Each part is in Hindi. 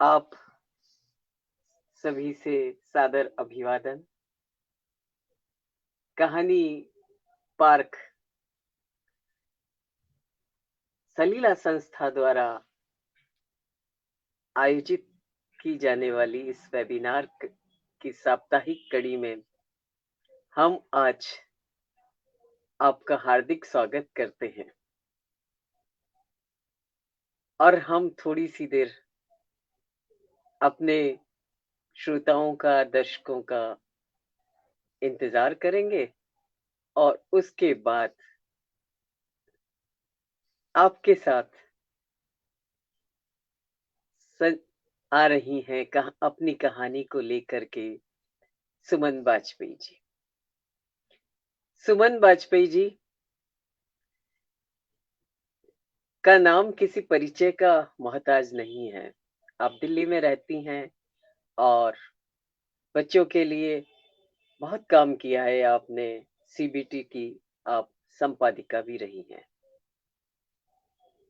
आप सभी से सादर अभिवादन। कहानी पार्क सलीला संस्था द्वारा आयोजित की जाने वाली इस वेबिनार की साप्ताहिक कड़ी में हम आज आपका हार्दिक स्वागत करते हैं और हम थोड़ी सी देर अपने श्रोताओं का, दर्शकों का इंतजार करेंगे और उसके बाद आपके साथ आ रही हैं अपनी कहानी को लेकर के सुमन वाजपेयी जी। सुमन वाजपेयी जी का नाम किसी परिचय का मोहताज नहीं है। आप दिल्ली में रहती हैं और बच्चों के लिए बहुत काम किया है आपने। सीबीटी की आप संपादिका भी रही हैं।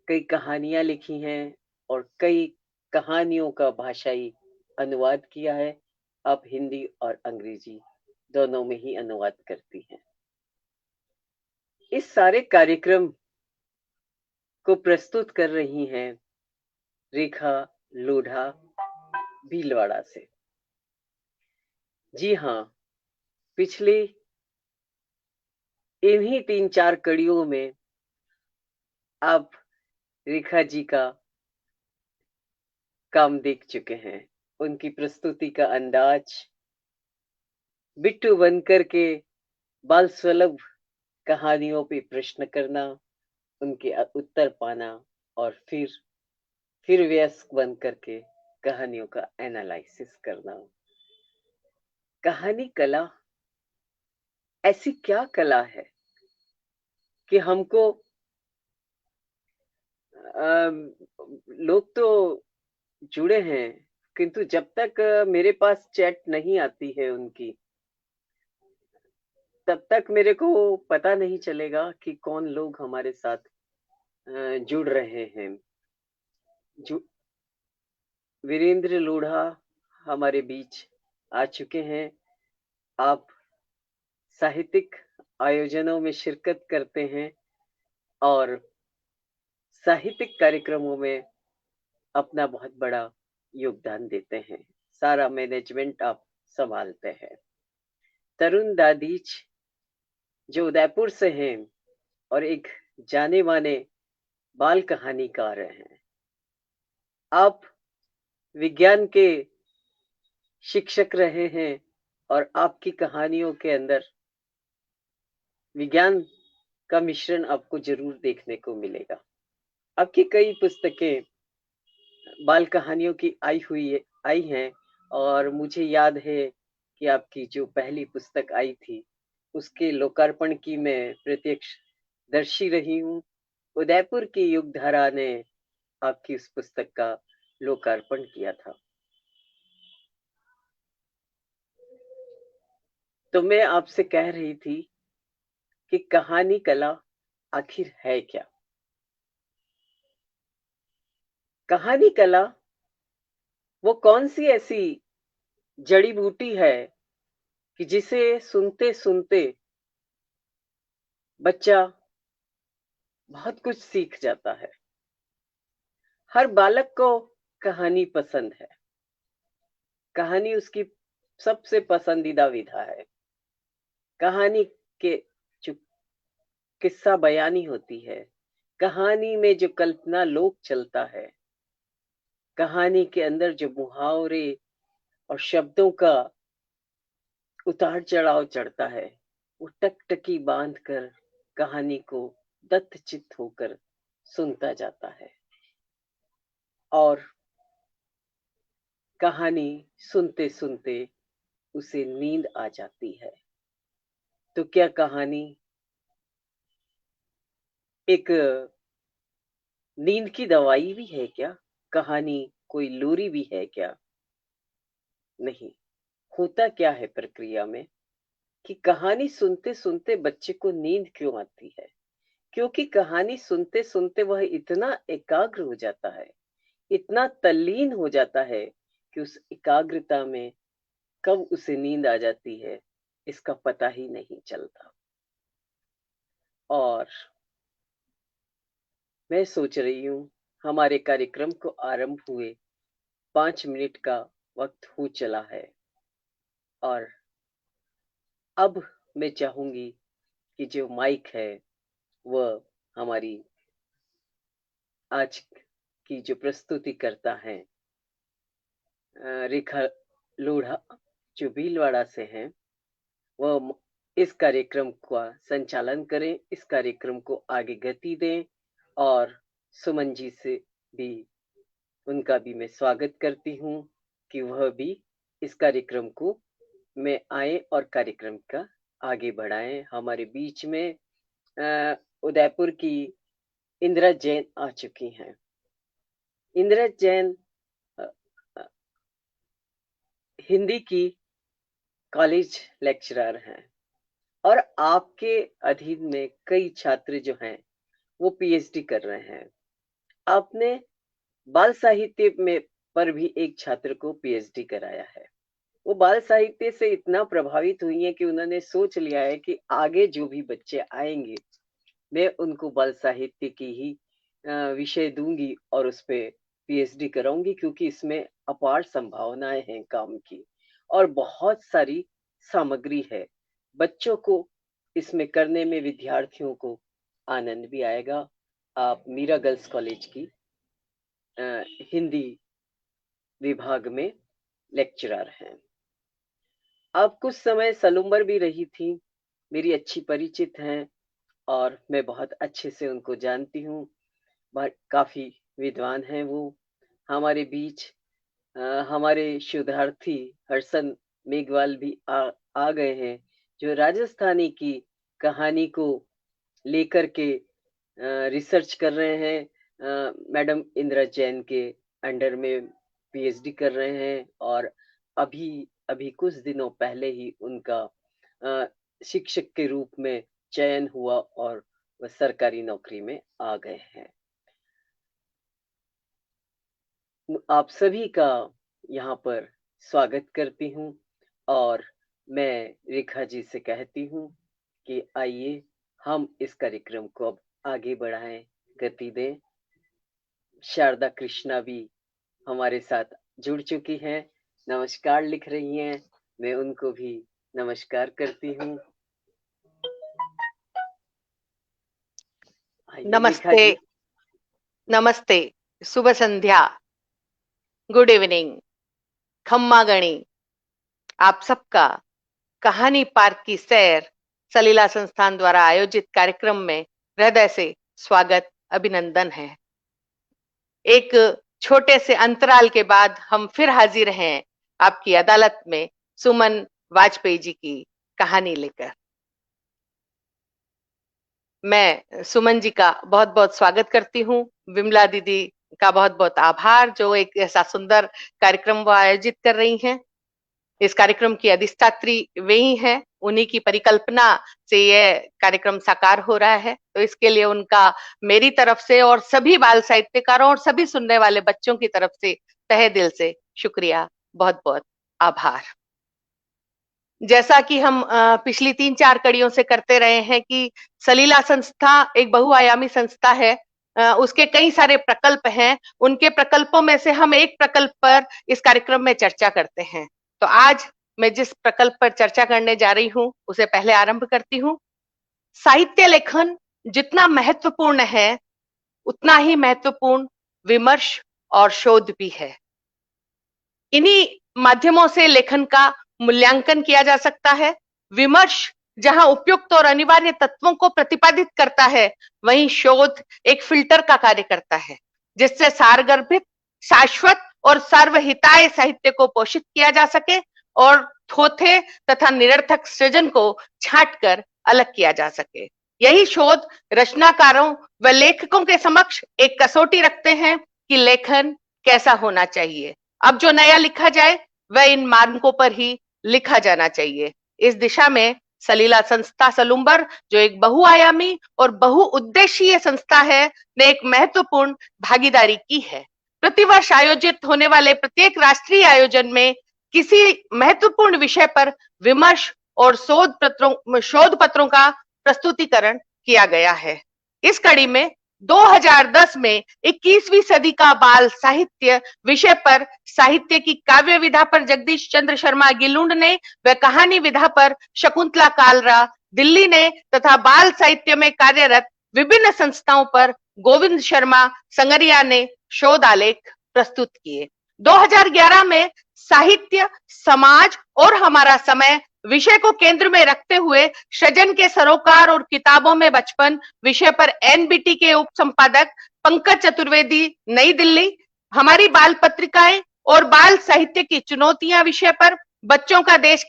कई कहानियां लिखी हैं और कई कहानियों का भाषाई अनुवाद किया है। आप हिंदी और अंग्रेजी दोनों में ही अनुवाद करती हैं। इस सारे कार्यक्रम को प्रस्तुत कर रही हैं रेखा लोढ़ा भीलवाड़ा से। जी हाँ, पिछली इन्हीं 3-4 कड़ियों में आप रेखा जी का काम देख चुके हैं। उनकी प्रस्तुति का अंदाज, बिट्टू बनकर के बाल सुलभ कहानियों पे प्रश्न करना, उनके उत्तर पाना और फिर वयस्क बन करके कहानियों का एनालिसिस करना। कहानी कला ऐसी क्या कला है कि हमको लोग तो जुड़े हैं, किंतु जब तक मेरे पास चैट नहीं आती है उनकी, तब तक मेरे को पता नहीं चलेगा कि कौन लोग हमारे साथ जुड़ रहे हैं। वीरेंद्र लोढ़ा हमारे बीच आ चुके हैं। आप साहित्यिक आयोजनों में शिरकत करते हैं और साहित्यिक कार्यक्रमों में अपना बहुत बड़ा योगदान देते हैं। सारा मैनेजमेंट आप संभालते हैं। तरुण दादीच जो उदयपुर से हैं और एक जाने माने बाल कहानीकार हैं। आप विज्ञान के शिक्षक रहे हैं और आपकी कहानियों के अंदर विज्ञान का मिश्रण आपको जरूर देखने को मिलेगा। आपकी कई पुस्तकें बाल कहानियों की आई हैं और मुझे याद है कि आपकी जो पहली पुस्तक आई थी उसके लोकार्पण की मैं प्रत्यक्ष दर्शी रही हूँ। उदयपुर की युगधारा ने आपकी उस पुस्तक का लोकार्पण किया था। तो मैं आपसे कह रही थी कि कहानी कला आखिर है क्या। कहानी कला वो कौन सी ऐसी जड़ी बूटी है कि जिसे सुनते सुनते बच्चा बहुत कुछ सीख जाता है। हर बालक को कहानी पसंद है। कहानी उसकी सबसे पसंदीदा विधा है। कहानी के जो किस्सा बयानी होती है, कहानी में जो कल्पना लोक चलता है, कहानी के अंदर जो मुहावरे और शब्दों का उतार चढ़ाव चढ़ता है, वो टकटकी बांध कर कहानी को दत्तचित्त होकर सुनता जाता है और कहानी सुनते सुनते उसे नींद आ जाती है। तो क्या कहानी एक नींद की दवाई भी है क्या? कहानी कोई लोरी भी है क्या? नहीं। होता क्या है प्रक्रिया में कि कहानी सुनते सुनते बच्चे को नींद क्यों आती है? क्योंकि कहानी सुनते सुनते वह इतना एकाग्र हो जाता है, इतना तल्लीन हो जाता है कि उस एकाग्रता में कब उसे नींद आ जाती है इसका पता ही नहीं चलता। और मैं सोच रही हूँ हमारे कार्यक्रम को आरंभ हुए 5 मिनट का वक्त हो चला है, और अब मैं चाहूंगी कि जो माइक है वह हमारी आज की जो प्रस्तुति करता है रेखा लोढ़ा, जो भीलवाड़ा से हैं, वह इस कार्यक्रम का संचालन करें, इस कार्यक्रम को आगे गति दें। और सुमन जी से भी, उनका भी मैं स्वागत करती हूँ कि वह भी इस कार्यक्रम को में आए और कार्यक्रम का आगे बढ़ाएं। हमारे बीच में उदयपुर की इंदिरा जैन आ चुकी हैं। इंदिरा जैन हिंदी की कॉलेज लेक्चरर हैं, और आपके अधीन में कई छात्र जो हैं वो पीएचडी कर रहे हैं। आपने बाल साहित्य में पर भी एक छात्र को पीएचडी कराया है। वो बाल साहित्य से इतना प्रभावित हुई है कि उन्होंने सोच लिया है कि आगे जो भी बच्चे आएंगे मैं उनको बाल साहित्य की ही विषय दूंगी और उस पे पीएचडी कराऊंगी, क्योंकि इसमें अपार संभावनाएं हैं काम की और बहुत सारी सामग्री है। बच्चों को इसमें करने में विद्यार्थियों को आनंद भी आएगा। आप मीरा गर्ल्स कॉलेज की हिंदी विभाग में लेक्चरर हैं। आप कुछ समय सलूम्बर भी रही थी, मेरी अच्छी परिचित हैं और मैं बहुत अच्छे से उनको जानती हूँ। काफी विद्वान हैं वो। हमारे बीच हमारे शोधार्थी हर्षन मेघवाल भी आ गए हैं, जो राजस्थानी की कहानी को लेकर के रिसर्च कर रहे हैं। मैडम इंदिरा जैन के अंडर में पीएचडी कर रहे हैं, और अभी अभी कुछ दिनों पहले ही उनका शिक्षक के रूप में चयन हुआ और वह सरकारी नौकरी में आ गए हैं। आप सभी का यहाँ पर स्वागत करती हूँ, और मैं रेखा जी से कहती हूँ कि आइए हम इस कार्यक्रम को अब आगे बढ़ाएं, गति दें। शारदा कृष्णा भी हमारे साथ जुड़ चुकी हैं, नमस्कार लिख रही हैं, मैं उनको भी नमस्कार करती हूँ। नमस्ते, नमस्ते, शुभ संध्या, गुड इवनिंग, खम्मा गणी। आप सबका कहानी पार्क की सैर सलीला संस्थान द्वारा आयोजित कार्यक्रम में हृदय से स्वागत, अभिनंदन है। एक छोटे से अंतराल के बाद हम फिर हाजिर हैं आपकी अदालत में सुमन वाजपेयी जी की कहानी लेकर। मैं सुमन जी का बहुत बहुत स्वागत करती हूँ। विमला दीदी का बहुत बहुत आभार, जो एक ऐसा सुंदर कार्यक्रम वो आयोजित कर रही हैं। इस कार्यक्रम की अधिष्ठात्री वे ही हैं, उन्हीं की परिकल्पना से ये कार्यक्रम साकार हो रहा है। तो इसके लिए उनका मेरी तरफ से और सभी बाल साहित्यकारों और सभी सुनने वाले बच्चों की तरफ से तहे दिल से शुक्रिया, बहुत बहुत आभार। जैसा कि हम पिछली 3-4 कड़ियों से करते रहे हैं कि सलीला संस्था एक बहुआयामी संस्था है, उसके कई सारे प्रकल्प हैं। उनके प्रकल्पों में से हम एक प्रकल्प पर इस कार्यक्रम में चर्चा करते हैं। तो आज मैं जिस प्रकल्प पर चर्चा करने जा रही हूँ उसे पहले आरंभ करती हूँ। साहित्य लेखन जितना महत्वपूर्ण है उतना ही महत्वपूर्ण विमर्श और शोध भी है। इन्हीं माध्यमों से लेखन का मूल्यांकन किया जा सकता है। विमर्श जहां उपयुक्त और अनिवार्य तत्वों को प्रतिपादित करता है, वहीं शोध एक फिल्टर का कार्य करता है, जिससे सारगर्भित, शाश्वत और सर्वहिताय साहित्य को पोषित किया जा सके और थोथे तथा निरर्थक सृजन को छांटकर अलग किया जा सके। यही शोध रचनाकारों व लेखकों के समक्ष एक कसौटी रखते हैं कि लेखन कैसा होना चाहिए। अब जो नया लिखा जाए वह इन मानकों पर ही लिखा जाना चाहिए। इस दिशा में सलीला संस्था सलूम्बर, जो एक बहुआयामी और बहुउद्देशीय संस्था है, ने एक महत्वपूर्ण भागीदारी की है। प्रतिवर्ष आयोजित होने वाले प्रत्येक राष्ट्रीय आयोजन में किसी महत्वपूर्ण विषय पर विमर्श और शोध पत्रों का प्रस्तुतिकरण किया गया है। इस कड़ी में 2010 में 21वीं सदी का बाल साहित्य विषय पर साहित्य की काव्य विधा पर जगदीश चंद्र शर्मा गिलुंड ने व कहानी विधा पर शकुंतला कालरा दिल्ली ने तथा बाल साहित्य में कार्यरत विभिन्न संस्थाओं पर गोविंद शर्मा संगरिया ने शोध आलेख प्रस्तुत किए। 2011 में साहित्य, समाज और हमारा समय विषय को केंद्र में रखते हुए सृजन के सरोकार और किताबों में बचपन विषय पर एनबीटी के उप संपादक पंकज चतुर्वेदी नई दिल्ली, हमारी बाल पत्रिकाएं और बाल साहित्य की चुनौतियां विषय पर बच्चों का देश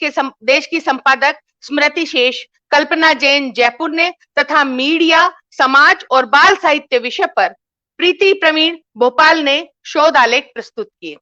की संपादक स्मृति शेष कल्पना जैन जयपुर ने तथा मीडिया, समाज और बाल साहित्य विषय पर प्रीति प्रवीण भोपाल ने शोध आलेख प्रस्तुत किए।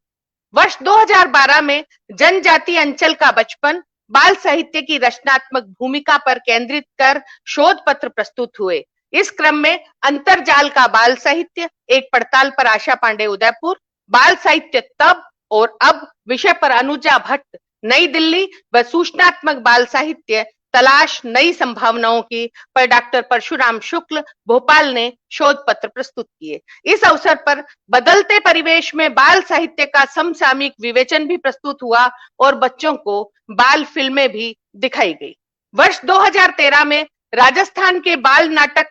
वर्ष 2012 में जनजाति अंचल का बचपन बाल साहित्य की रचनात्मक भूमिका पर केंद्रित कर शोध पत्र प्रस्तुत हुए। इस क्रम में अंतरजाल का बाल साहित्य एक पड़ताल पर आशा पांडे उदयपुर, बाल साहित्य तब और अब विषय पर अनुजा भट्ट नई दिल्ली व सूचनात्मक बाल साहित्य तलाश नई संभावनाओं की पर डॉक्टर परशुराम शुक्ल भोपाल ने शोध पत्र प्रस्तुत किए। इस अवसर पर बदलते परिवेश में बाल साहित्य का समसामयिक विवेचन भी प्रस्तुत हुआ और बच्चों को बाल फिल्में भी दिखाई गई। वर्ष 2013 में राजस्थान के बाल नाटक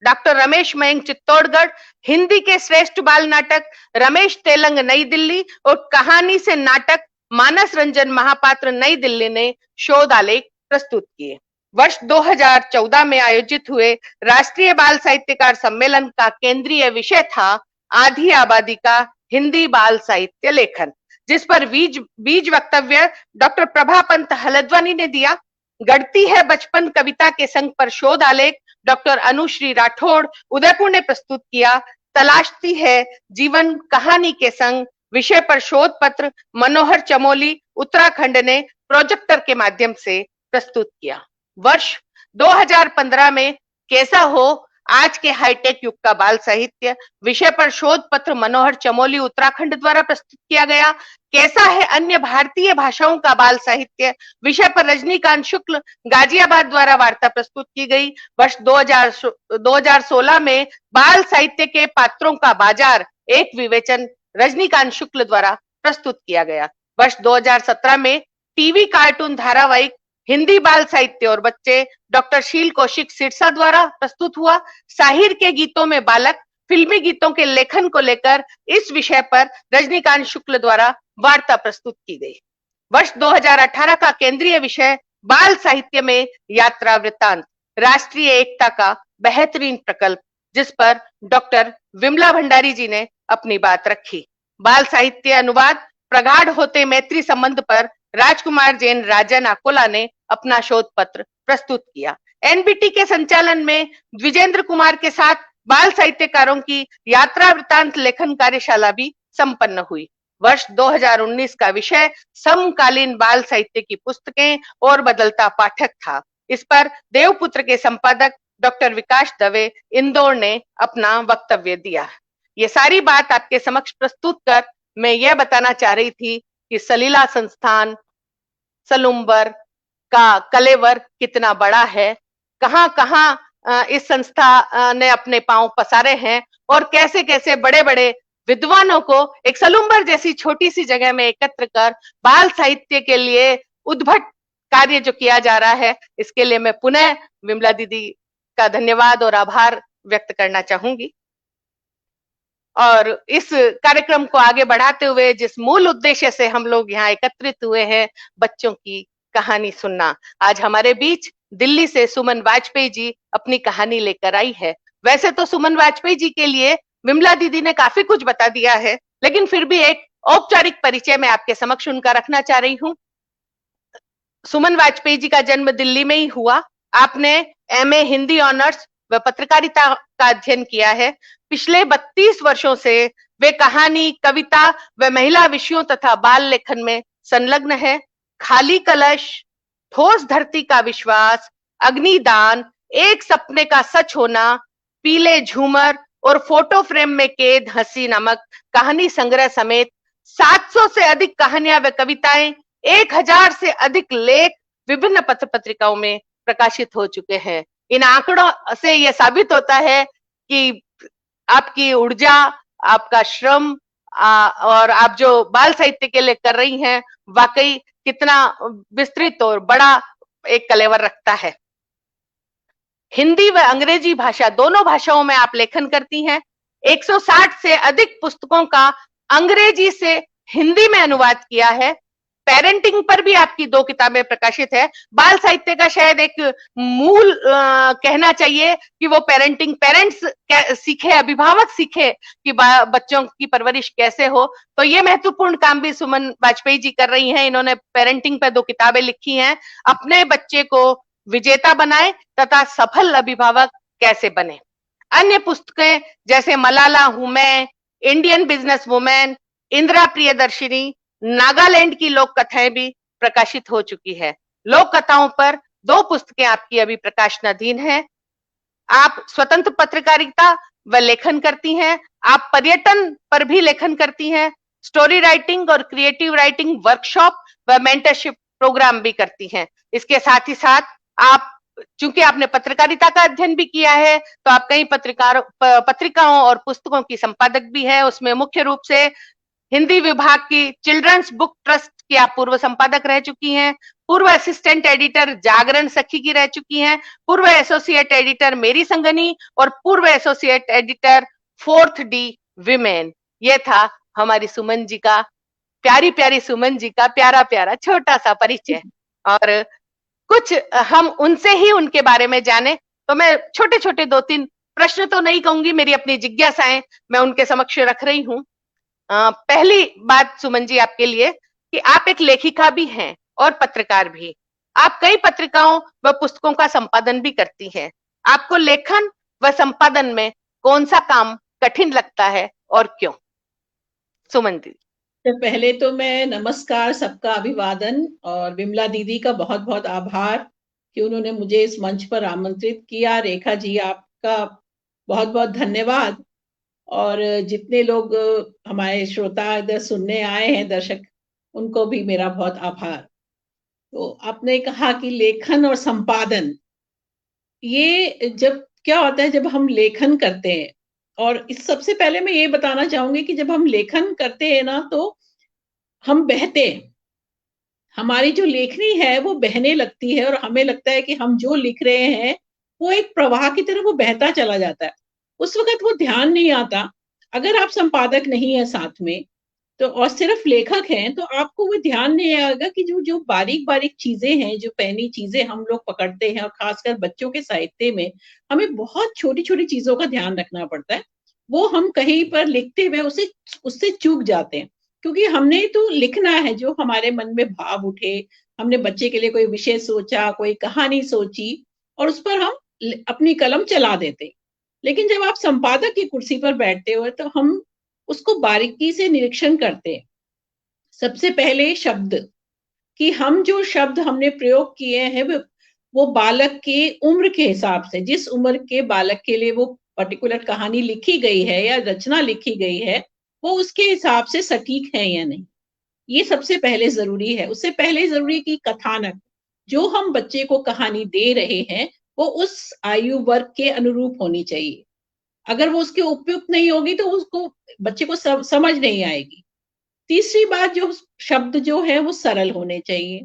डॉक्टर रमेश मयंक चित्तौड़गढ़, हिंदी के श्रेष्ठ बाल नाटक रमेश तेलंग नई दिल्ली और कहानी से नाटक मानस रंजन महापात्र नई दिल्ली ने शोध आलेख प्रस्तुत किए। वर्ष 2014 में आयोजित हुए राष्ट्रीय बाल साहित्यकार सम्मेलन का केंद्रीय विषय था आधी आबादी का हिंदी बाल साहित्य लेखन, जिस पर बीज वक्तव्य डॉक्टर प्रभा पंत हलद्वानी ने दिया। गढ़ती है बचपन कविता के संग पर शोध आलेख डॉक्टर अनुश्री राठौड़ उदयपुर ने प्रस्तुत किया। तलाशती है जीवन कहानी के संग विषय पर शोध पत्र मनोहर चमोली उत्तराखंड ने प्रोजेक्टर के माध्यम से प्रस्तुत किया। वर्ष 2015 में कैसा हो आज के हाईटेक युग का बाल साहित्य विषय पर शोध पत्र मनोहर चमोली उत्तराखंड द्वारा प्रस्तुत किया गया। कैसा है अन्य भारतीय भाषाओं का बाल साहित्य विषय पर रजनीकांत शुक्ल गाजियाबाद द्वारा वार्ता प्रस्तुत की गई। वर्ष 2016 में बाल साहित्य के पात्रों का बाजार एक विवेचन रजनीकांत शुक्ल द्वारा प्रस्तुत किया गया। वर्ष 2017 में टीवी कार्टून धारावाहिक हिंदी बाल साहित्य और बच्चे डॉक्टर शील कौशिक सिरसा द्वारा प्रस्तुत हुआ। साहिर के गीतों में बालक फिल्मी गीतों के लेखन को लेकर इस विषय पर रजनीकांत शुक्ल द्वारा वार्ता प्रस्तुत की गई। वर्ष 2018 का केंद्रीय विषय बाल साहित्य में यात्रा वृत्तांत राष्ट्रीय एकता का बेहतरीन प्रकल्प, जिस पर डॉक्टर विमला भंडारी जी ने अपनी बात रखी। बाल साहित्य अनुवाद प्रगाढ़ होते मैत्री संबंध पर राजकुमार जैन राजन अकोला ने अपना शोध पत्र प्रस्तुत किया। एनबीटी के संचालन में द्विजेंद्र कुमार के साथ बाल साहित्यकारों की यात्रा वृत्तांत लेखन कार्यशाला भी संपन्न हुई। वर्ष 2019 का विषय समकालीन बाल साहित्य की पुस्तकें और बदलता पाठक था। इस पर देवपुत्र के संपादक डॉक्टर विकास दवे इंदौर ने अपना वक्तव्य दिया। ये सारी बात आपके समक्ष प्रस्तुत कर मैं यह बताना चाह रही थी कि सलीला संस्थान सलूम्बर का कलेवर कितना बड़ा है, कहां कहां इस संस्था ने अपने पांव पसारे हैं और कैसे कैसे बड़े बड़े विद्वानों को एक सलूम्बर जैसी छोटी सी जगह में एकत्र कर बाल साहित्य के लिए उद्भट कार्य जो किया जा रहा है, इसके लिए मैं पुनः विमला दीदी का धन्यवाद और आभार व्यक्त करना चाहूंगी। और इस कार्यक्रम को आगे बढ़ाते हुए जिस मूल उद्देश्य से हम लोग यहाँ एकत्रित हुए हैं, बच्चों की कहानी सुनना, आज हमारे बीच दिल्ली से सुमन वाजपेयी जी अपनी कहानी लेकर आई है। वैसे तो सुमन वाजपेयी जी के लिए विमला दीदी ने काफी कुछ बता दिया है, लेकिन फिर भी एक औपचारिक परिचय मैं आपके समक्ष उनका रखना चाह रही हूँ। सुमन वाजपेयी जी का जन्म दिल्ली में ही हुआ। आपने एमए हिंदी ऑनर्स व पत्रकारिता का अध्ययन किया है। पिछले 32 वर्षों से वे कहानी, कविता व महिला विषयों तथा बाल लेखन में संलग्न है। खाली कलश, ठोस धरती का विश्वास, अग्निदान, एक सपने का सच होना, पीले झूमर और फोटो फ्रेम में कैद हंसी नामक कहानी संग्रह समेत 700 से अधिक कहानियां व कविताएं, 1000 से अधिक लेख विभिन्न पत्र पत्रिकाओं में प्रकाशित हो चुके हैं। इन आंकड़ों से यह साबित होता है कि आपकी ऊर्जा, आपका श्रम और आप जो बाल साहित्य के लिए कर रही हैं, वाकई कितना विस्तृत और बड़ा एक कलेवर रखता है। हिंदी व अंग्रेजी भाषा दोनों भाषाओं में आप लेखन करती हैं। 160 से अधिक पुस्तकों का अंग्रेजी से हिंदी में अनुवाद किया है। पेरेंटिंग पर भी आपकी 2 किताबें प्रकाशित है। बाल साहित्य का शायद एक मूल कहना चाहिए कि वो पेरेंटिंग, पेरेंट्स सीखे, अभिभावक सीखे कि बच्चों की परवरिश कैसे हो। तो ये महत्वपूर्ण काम भी सुमन वाजपेयी जी कर रही हैं। इन्होंने पेरेंटिंग पर 2 किताबें लिखी हैं, अपने बच्चे को विजेता बनाए तथा सफल अभिभावक कैसे बने। अन्य पुस्तकें जैसे मलाला हूं मैं, Indian business women, Indira Priyadarshini, Nagaland की लोक कथाएं भी प्रकाशित हो चुकी है। लोक कथाओं पर 2 पुस्तकें आपकी अभी प्रकाशनाधीन हैं। आप स्वतंत्र पत्रकारिता व लेखन करती हैं। आप पर्यटन पर भी लेखन करती हैं। स्टोरी राइटिंग और क्रिएटिव राइटिंग वर्कशॉप व मेंटरशिप प्रोग्राम भी करती हैं। इसके साथ ही साथ आप, चूंकि आपने पत्रकारिता का अध्ययन भी किया है, तो आप कई पत्रिकाओं और पुस्तकों की संपादक भी है। उसमें मुख्य रूप से हिंदी विभाग की चिल्ड्रंस बुक ट्रस्ट की आप पूर्व संपादक रह चुकी हैं, पूर्व असिस्टेंट एडिटर जागरण सखी की रह चुकी हैं, पूर्व एसोसिएट एडिटर मेरी संगनी और पूर्व associate editor 4th D women. ये था हमारी सुमन जी का, प्यारी प्यारी सुमन जी का प्यारा प्यारा छोटा सा परिचय। और कुछ हम उनसे ही उनके बारे में जाने, तो मैं छोटे छोटे 2-3 प्रश्न तो नहीं कहूंगी, मेरी अपनी जिज्ञासाएं मैं उनके समक्ष रख रही हूँ। पहली बात सुमन जी आपके लिए कि आप एक लेखिका भी हैं और पत्रकार भी। आप कई पत्रिकाओं व पुस्तकों का संपादन भी करती हैं। आपको लेखन व संपादन में कौन सा काम कठिन लगता है और क्यों? सुमन जी। तो पहले तो मैं नमस्कार, सबका अभिवादन और विमला दीदी का बहुत बहुत आभार कि उन्होंने मुझे इस मंच पर आमंत्रित किया। रेखा जी, आपका बहुत बहुत धन्यवाद। और जितने लोग हमारे श्रोता इधर सुनने आए हैं, दर्शक, उनको भी मेरा बहुत आभार। तो आपने कहा कि लेखन और संपादन, ये जब क्या होता है जब हम लेखन करते हैं, और इस सबसे पहले मैं ये बताना चाहूंगी कि जब हम लेखन करते हैं ना, तो हम बहते हैं। हमारी जो लेखनी है वो बहने लगती है और हमें लगता है कि हम जो लिख रहे हैं वो एक प्रवाह की तरह वो बहता चला जाता है। उस वक्त वो ध्यान नहीं आता। अगर आप संपादक नहीं है साथ में तो, और सिर्फ लेखक हैं, तो आपको वो ध्यान नहीं आएगा कि जो जो बारीक बारीक चीजें हैं, जो पैनी चीजें हम लोग पकड़ते हैं, और खासकर बच्चों के साहित्य में हमें बहुत छोटी छोटी चीजों का ध्यान रखना पड़ता है। वो हम कहीं पर लिखते हुए उससे चूक जाते हैं, क्योंकि हमने तो लिखना है जो हमारे मन में भाव उठे। हमने बच्चे के लिए कोई विषय सोचा, कोई कहानी सोची, और उस पर हम अपनी कलम चला देते। लेकिन जब आप संपादक की कुर्सी पर बैठते हो तो हम उसको बारीकी से निरीक्षण करते हैं। सबसे पहले शब्द, कि हम जो शब्द हमने प्रयोग किए हैं वो बालक के उम्र के हिसाब से, जिस उम्र के बालक के लिए वो पर्टिकुलर कहानी लिखी गई है या रचना लिखी गई है, वो उसके हिसाब से सटीक है या नहीं, ये सबसे पहले जरूरी है। उससे पहले जरूरी कि कथानक, जो हम बच्चे को कहानी दे रहे हैं, वो उस आयु वर्ग के अनुरूप होनी चाहिए। अगर वो उसके उपयुक्त नहीं होगी तो उसको, बच्चे को समझ नहीं आएगी। तीसरी बात, जो शब्द जो है वो सरल होने चाहिए,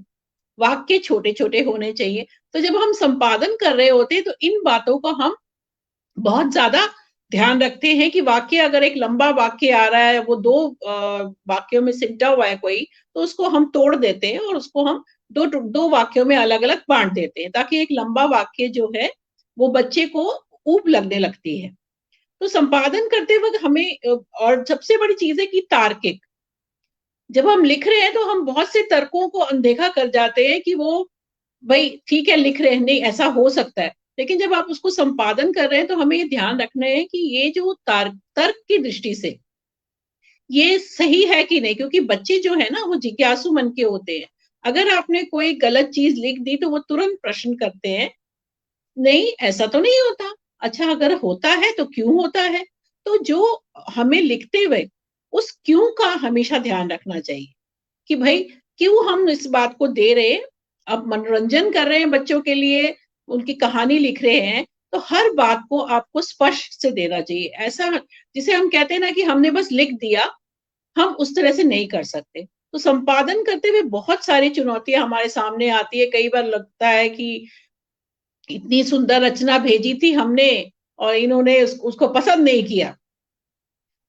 वाक्य छोटे छोटे होने चाहिए। तो जब हम संपादन कर रहे होते हैं तो इन बातों को हम बहुत ज्यादा ध्यान रखते हैं कि वाक्य, अगर एक लंबा वाक्य आ रहा है, वो 2 वाक्यों में सिमटा हुआ है कोई, तो उसको हम तोड़ देते हैं और उसको हम दो वाक्यों में अलग अलग बांट देते हैं, ताकि एक लंबा वाक्य जो है वो बच्चे को ऊब लगने लगती है। तो संपादन करते वक्त हमें, और सबसे बड़ी चीज है कि तार्किक, जब हम लिख रहे हैं तो हम बहुत से तर्कों को अनदेखा कर जाते हैं कि वो, भाई ठीक है लिख रहे हैं, नहीं ऐसा हो सकता है। लेकिन जब आप उसको संपादन कर रहे हैं तो हमें ये ध्यान रखना है कि ये जो तर्क की दृष्टि से ये सही है कि नहीं, क्योंकि बच्चे जो है ना वो जिज्ञासु मन के होते हैं। अगर आपने कोई गलत चीज लिख दी तो वो तुरंत प्रश्न करते हैं, नहीं ऐसा तो नहीं होता, अच्छा अगर होता है तो क्यों होता है, तो जो हमें लिखते हुए उस क्यों का हमेशा ध्यान रखना चाहिए कि भाई क्यों हम इस बात को दे रहे हैं, अब मनोरंजन कर रहे हैं बच्चों के लिए, उनकी कहानी लिख रहे हैं, तो हर बात को आपको स्पष्ट से देना चाहिए। ऐसा जिसे हम कहते हैं ना कि हमने बस लिख दिया, हम उस तरह से नहीं कर सकते। तो संपादन करते हुए बहुत सारी चुनौतियां हमारे सामने आती है। कई बार लगता है कि इतनी सुंदर रचना भेजी थी हमने और इन्होंने उसको पसंद नहीं किया।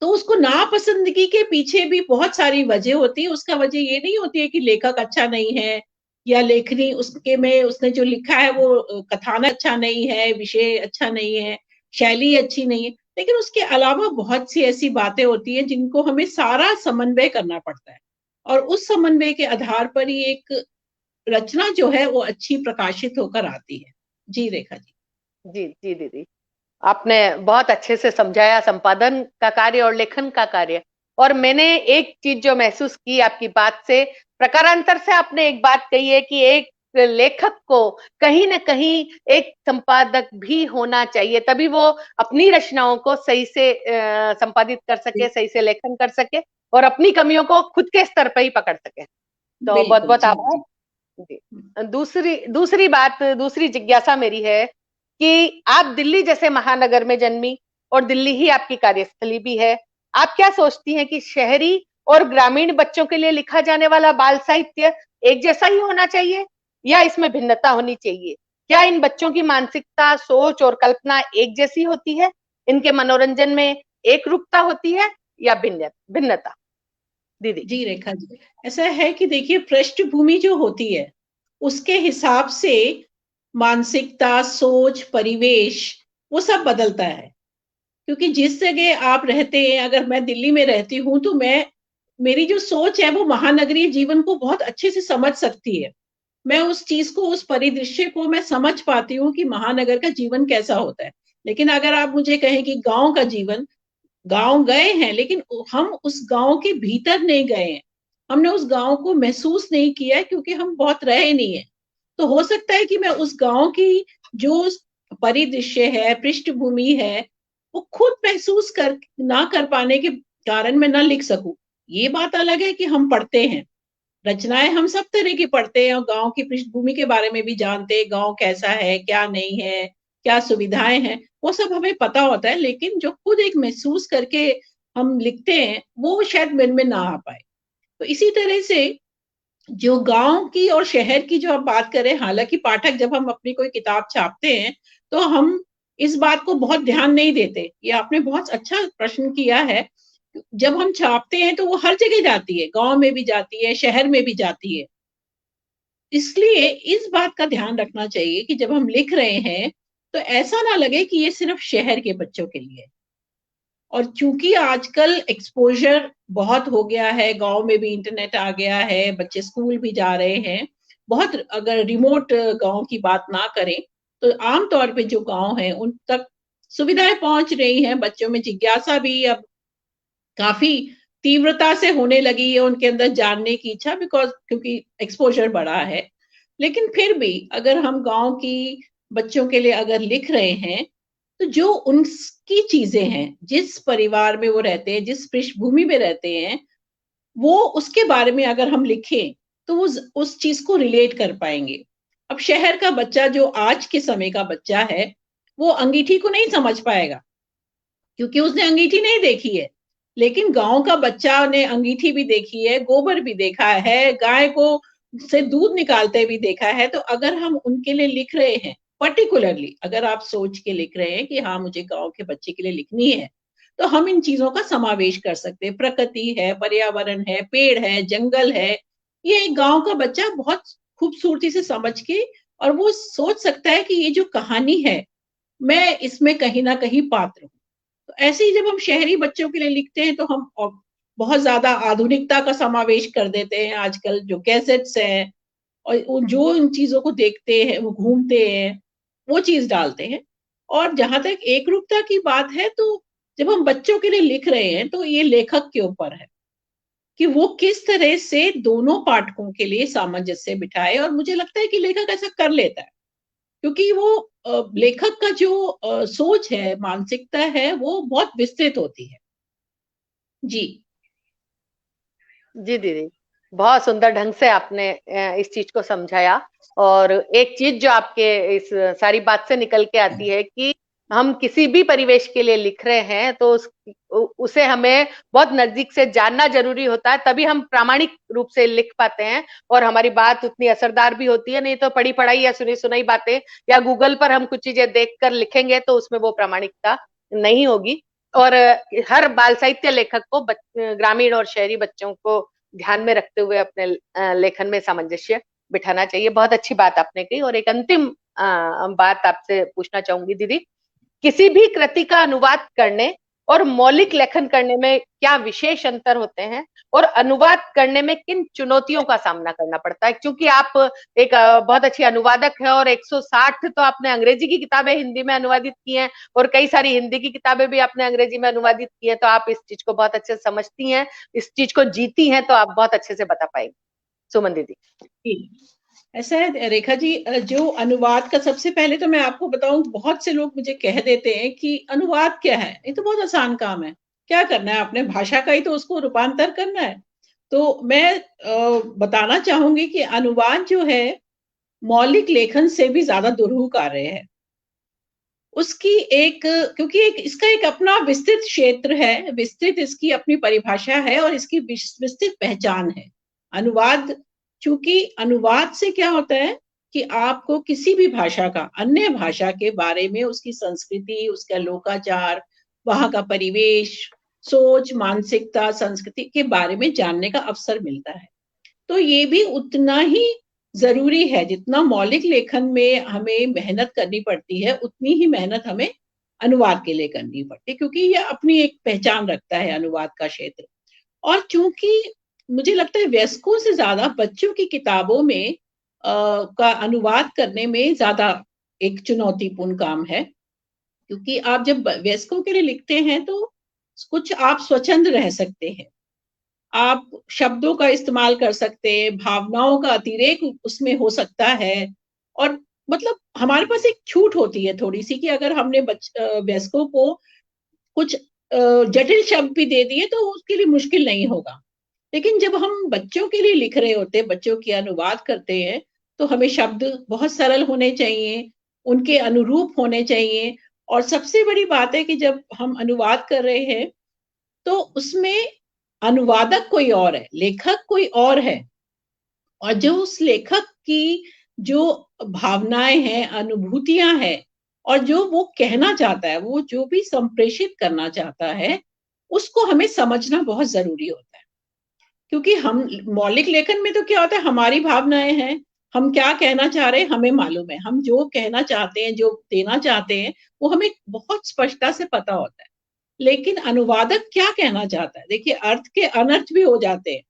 तो उसको नापसंदगी के पीछे भी बहुत सारी वजह होती है। उसका वजह ये नहीं होती है कि लेखक अच्छा नहीं है या लेखनी उसके में उसने जो लिखा है वो कथानक अच्छा नहीं है, विषय अच्छा नहीं है, शैली अच्छी नहीं है, लेकिन उसके अलावा बहुत सी ऐसी बातें होती हैं जिनको हमें सारा समन्वय करना पड़ता है और उस समन्वय के आधार पर ही एक रचना जो है वो अच्छी प्रकाशित होकर आती है। जी रेखा जी। जी जी दीदी, आपने बहुत अच्छे से समझाया संपादन का कार्य और लेखन का कार्य। और मैंने एक चीज जो महसूस की आपकी बात से, प्रकारांतर से आपने एक बात कही है कि एक लेखक को कहीं न कहीं एक संपादक भी होना चाहिए, तभी वो अपनी रचनाओं को सही से संपादित कर सके, सही से लेखन कर सके और अपनी कमियों को खुद के स्तर पर ही पकड़ सके। तो बहुत बिल्कुल बहुत जी आभार। जी। जी, दूसरी बात, दूसरी जिज्ञासा मेरी है कि आप दिल्ली जैसे महानगर में जन्मी और दिल्ली ही आपकी कार्यस्थली भी है। आप क्या सोचती हैं कि शहरी और ग्रामीण बच्चों के लिए लिखा जाने वाला बाल साहित्य एक जैसा ही होना चाहिए या इसमें भिन्नता होनी चाहिए? क्या इन बच्चों की मानसिकता, सोच और कल्पना एक जैसी होती है? इनके मनोरंजन में एक रूपता होती है या भिन्नता? दीदी। जी रेखा जी, ऐसा है कि देखिए पृष्ठभूमि जो होती है उसके हिसाब से मानसिकता, सोच, परिवेश वो सब बदलता है। क्योंकि जिस जगह आप रहते हैं, अगर मैं दिल्ली में रहती हूँ तो मैं मेरी जो सोच है वो महानगरीय जीवन को बहुत अच्छे से समझ सकती है। मैं उस चीज को, उस परिदृश्य को मैं समझ पाती हूँ कि महानगर का जीवन कैसा होता है। लेकिन अगर आप मुझे कहें कि गांव का जीवन, गांव गए हैं लेकिन हम उस गांव के भीतर नहीं गए हैं, हमने उस गांव को महसूस नहीं किया है क्योंकि हम बहुत रहे नहीं है। तो हो सकता है कि मैं उस गांव की जो परिदृश्य है, पृष्ठभूमि है, वो खुद महसूस कर ना कर पाने के कारण मैं ना लिख सकूं। ये बात अलग है कि हम पढ़ते हैं, रचनाएं हम सब तरह की पढ़ते हैं और गांव की पृष्ठभूमि के बारे में भी जानते हैं, गांव कैसा है, क्या नहीं है, क्या सुविधाएं हैं, वो सब हमें पता होता है। लेकिन जो खुद एक महसूस करके हम लिखते हैं वो शायद मेरे में ना आ पाए। तो इसी तरह से जो गांव की और शहर की जो आप बात करें, हालांकि पाठक जब हम अपनी कोई किताब छापते हैं तो हम इस बात को बहुत ध्यान नहीं देते। ये आपने बहुत अच्छा प्रश्न किया है। जब हम छापते हैं तो वो हर जगह जाती है, गांव में भी जाती है, शहर में भी जाती है। इसलिए इस बात का ध्यान रखना चाहिए कि जब हम लिख रहे हैं तो ऐसा ना लगे कि ये सिर्फ शहर के बच्चों के लिए। और चूंकि आजकल एक्सपोजर बहुत हो गया है, गांव में भी इंटरनेट आ गया है, बच्चे स्कूल भी जा रहे हैं, बहुत अगर रिमोट गांव की बात ना करें तो आमतौर पे जो गांव है उन तक सुविधाएं पहुंच रही हैं। बच्चों में जिज्ञासा भी अब काफी तीव्रता से होने लगी है, उनके अंदर जानने की इच्छा, बिकॉज क्योंकि एक्सपोजर बढ़ा है। लेकिन फिर भी अगर हम गांव की बच्चों के लिए अगर लिख रहे हैं तो जो उनकी चीजें हैं, जिस परिवार में वो रहते हैं, जिस पृष्ठभूमि में रहते हैं, वो उसके बारे में अगर हम लिखें तो वो उस चीज को रिलेट कर पाएंगे। अब शहर का बच्चा, जो आज के समय का बच्चा है, वो अंगीठी को नहीं समझ पाएगा क्योंकि उसने अंगीठी नहीं देखी है। लेकिन गांव का बच्चा ने अंगीठी भी देखी है, गोबर भी देखा है, गाय को से दूध निकालते भी देखा है। तो अगर हम उनके लिए लिख रहे हैं, पर्टिकुलरली अगर आप सोच के लिख रहे हैं कि हाँ मुझे गांव के बच्चे के लिए लिखनी है, तो हम इन चीजों का समावेश कर सकते हैं। प्रकृति है, पर्यावरण है, पेड़ है, जंगल है, ये गांव का बच्चा बहुत खूबसूरती से समझ के और वो सोच सकता है कि ये जो कहानी है मैं इसमें कहीं ना कहीं पात्र हूँ। तो ऐसे ही जब हम शहरी बच्चों के लिए लिखते हैं तो हम बहुत ज्यादा आधुनिकता का समावेश कर देते हैं। आजकल जो गैजेट्स हैं और जो इन चीजों को देखते हैं, वो घूमते हैं, वो चीज डालते हैं। और जहां तक एकरूपता की बात है, तो जब हम बच्चों के लिए लिख रहे हैं तो ये लेखक के ऊपर है कि वो किस तरह से दोनों पाठकों के लिए सामंजस्य बिठाए। और मुझे लगता है कि लेखक ऐसा कर लेता है क्योंकि वो लेखक का जो सोच है, मानसिकता है, वो बहुत विस्तृत होती है। जी जी दीदी, बहुत सुंदर ढंग से आपने इस चीज को समझाया। और एक चीज जो आपके इस सारी बात से निकल के आती है कि हम किसी भी परिवेश के लिए लिख रहे हैं तो उसे हमें बहुत नजदीक से जानना जरूरी होता है, तभी हम प्रामाणिक रूप से लिख पाते हैं और हमारी बात उतनी असरदार भी होती है। नहीं तो पढ़ी पढ़ाई या सुनी सुनाई बातें या गूगल पर हम कुछ चीजें देख कर लिखेंगे तो उसमें वो प्रामाणिकता नहीं होगी। और हर बाल साहित्य लेखक को ग्रामीण और शहरी बच्चों को ध्यान में रखते हुए अपने लेखन में सामंजस्य बिठाना चाहिए। बहुत अच्छी बात आपने कही। और एक अंतिम बात आपसे पूछना चाहूंगी दीदी, किसी भी कृति का अनुवाद करने और मौलिक लेखन करने में क्या विशेष अंतर होते हैं, और अनुवाद करने में किन चुनौतियों का सामना करना पड़ता है? क्योंकि आप एक बहुत अच्छी अनुवादक है और 160 तो आपने अंग्रेजी की किताबें हिंदी में अनुवादित की हैं और कई सारी हिंदी की किताबें भी आपने अंग्रेजी में अनुवादित की है, तो आप इस चीज को बहुत अच्छे से समझती हैं, इस चीज को जीती हैं, तो आप बहुत अच्छे से बता पाएंगे सुमन दीदी। ऐसा है रेखा जी, जो अनुवाद का, सबसे पहले तो मैं आपको बताऊं, बहुत से लोग मुझे कह देते हैं कि अनुवाद क्या है, ये तो बहुत आसान काम है, क्या करना है, आपने भाषा का ही तो उसको रूपांतर करना है। तो मैं बताना चाहूंगी कि अनुवाद जो है मौलिक लेखन से भी ज्यादा दुरूह कार्य है। उसकी एक, क्योंकि इसका एक अपना विस्तृत क्षेत्र है, विस्तृत इसकी अपनी परिभाषा है और इसकी विस्तृत पहचान है। अनुवाद, चूंकि अनुवाद से क्या होता है कि आपको किसी भी भाषा का, अन्य भाषा के बारे में, उसकी संस्कृति, उसका लोकाचार, वहां का परिवेश, सोच, मानसिकता, संस्कृति के बारे में जानने का अवसर मिलता है। तो ये भी उतना ही जरूरी है, जितना मौलिक लेखन में हमें मेहनत करनी पड़ती है, उतनी ही मेहनत हमें अनुवाद के लिए करनी पड़ती है, क्योंकि यह अपनी एक पहचान रखता है अनुवाद का क्षेत्र। और चूंकि मुझे लगता है वयस्कों से ज्यादा बच्चों की किताबों में का अनुवाद करने में ज्यादा एक चुनौतीपूर्ण काम है, क्योंकि आप जब वयस्कों के लिए लिखते हैं तो कुछ आप स्वच्छंद रह सकते हैं, आप शब्दों का इस्तेमाल कर सकते हैं, भावनाओं का अतिरेक उसमें हो सकता है। और मतलब हमारे पास एक छूट होती है थोड़ी सी कि अगर हमने वयस्कों को कुछ जटिल शब्द भी दे दिए तो उसके लिए मुश्किल नहीं होगा। लेकिन जब हम बच्चों के लिए लिख रहे होते हैं, बच्चों की अनुवाद करते हैं, तो हमें शब्द बहुत सरल होने चाहिए, उनके अनुरूप होने चाहिए। और सबसे बड़ी बात है कि जब हम अनुवाद कर रहे हैं तो उसमें अनुवादक कोई और है, लेखक कोई और है, और जो उस लेखक की जो भावनाएं हैं, अनुभूतियां हैं, और जो वो कहना चाहता है, वो जो भी संप्रेषित करना चाहता है, उसको हमें समझना बहुत जरूरी होता है। क्योंकि हम मौलिक लेखन में तो क्या होता है, हमारी भावनाएं हैं, हम क्या कहना चाह रहे हैं हमें मालूम है, हम जो कहना चाहते हैं, जो देना चाहते हैं, वो हमें बहुत स्पष्टता से पता होता है। लेकिन अनुवादक क्या कहना चाहता है, देखिए अर्थ के अनर्थ भी हो जाते हैं।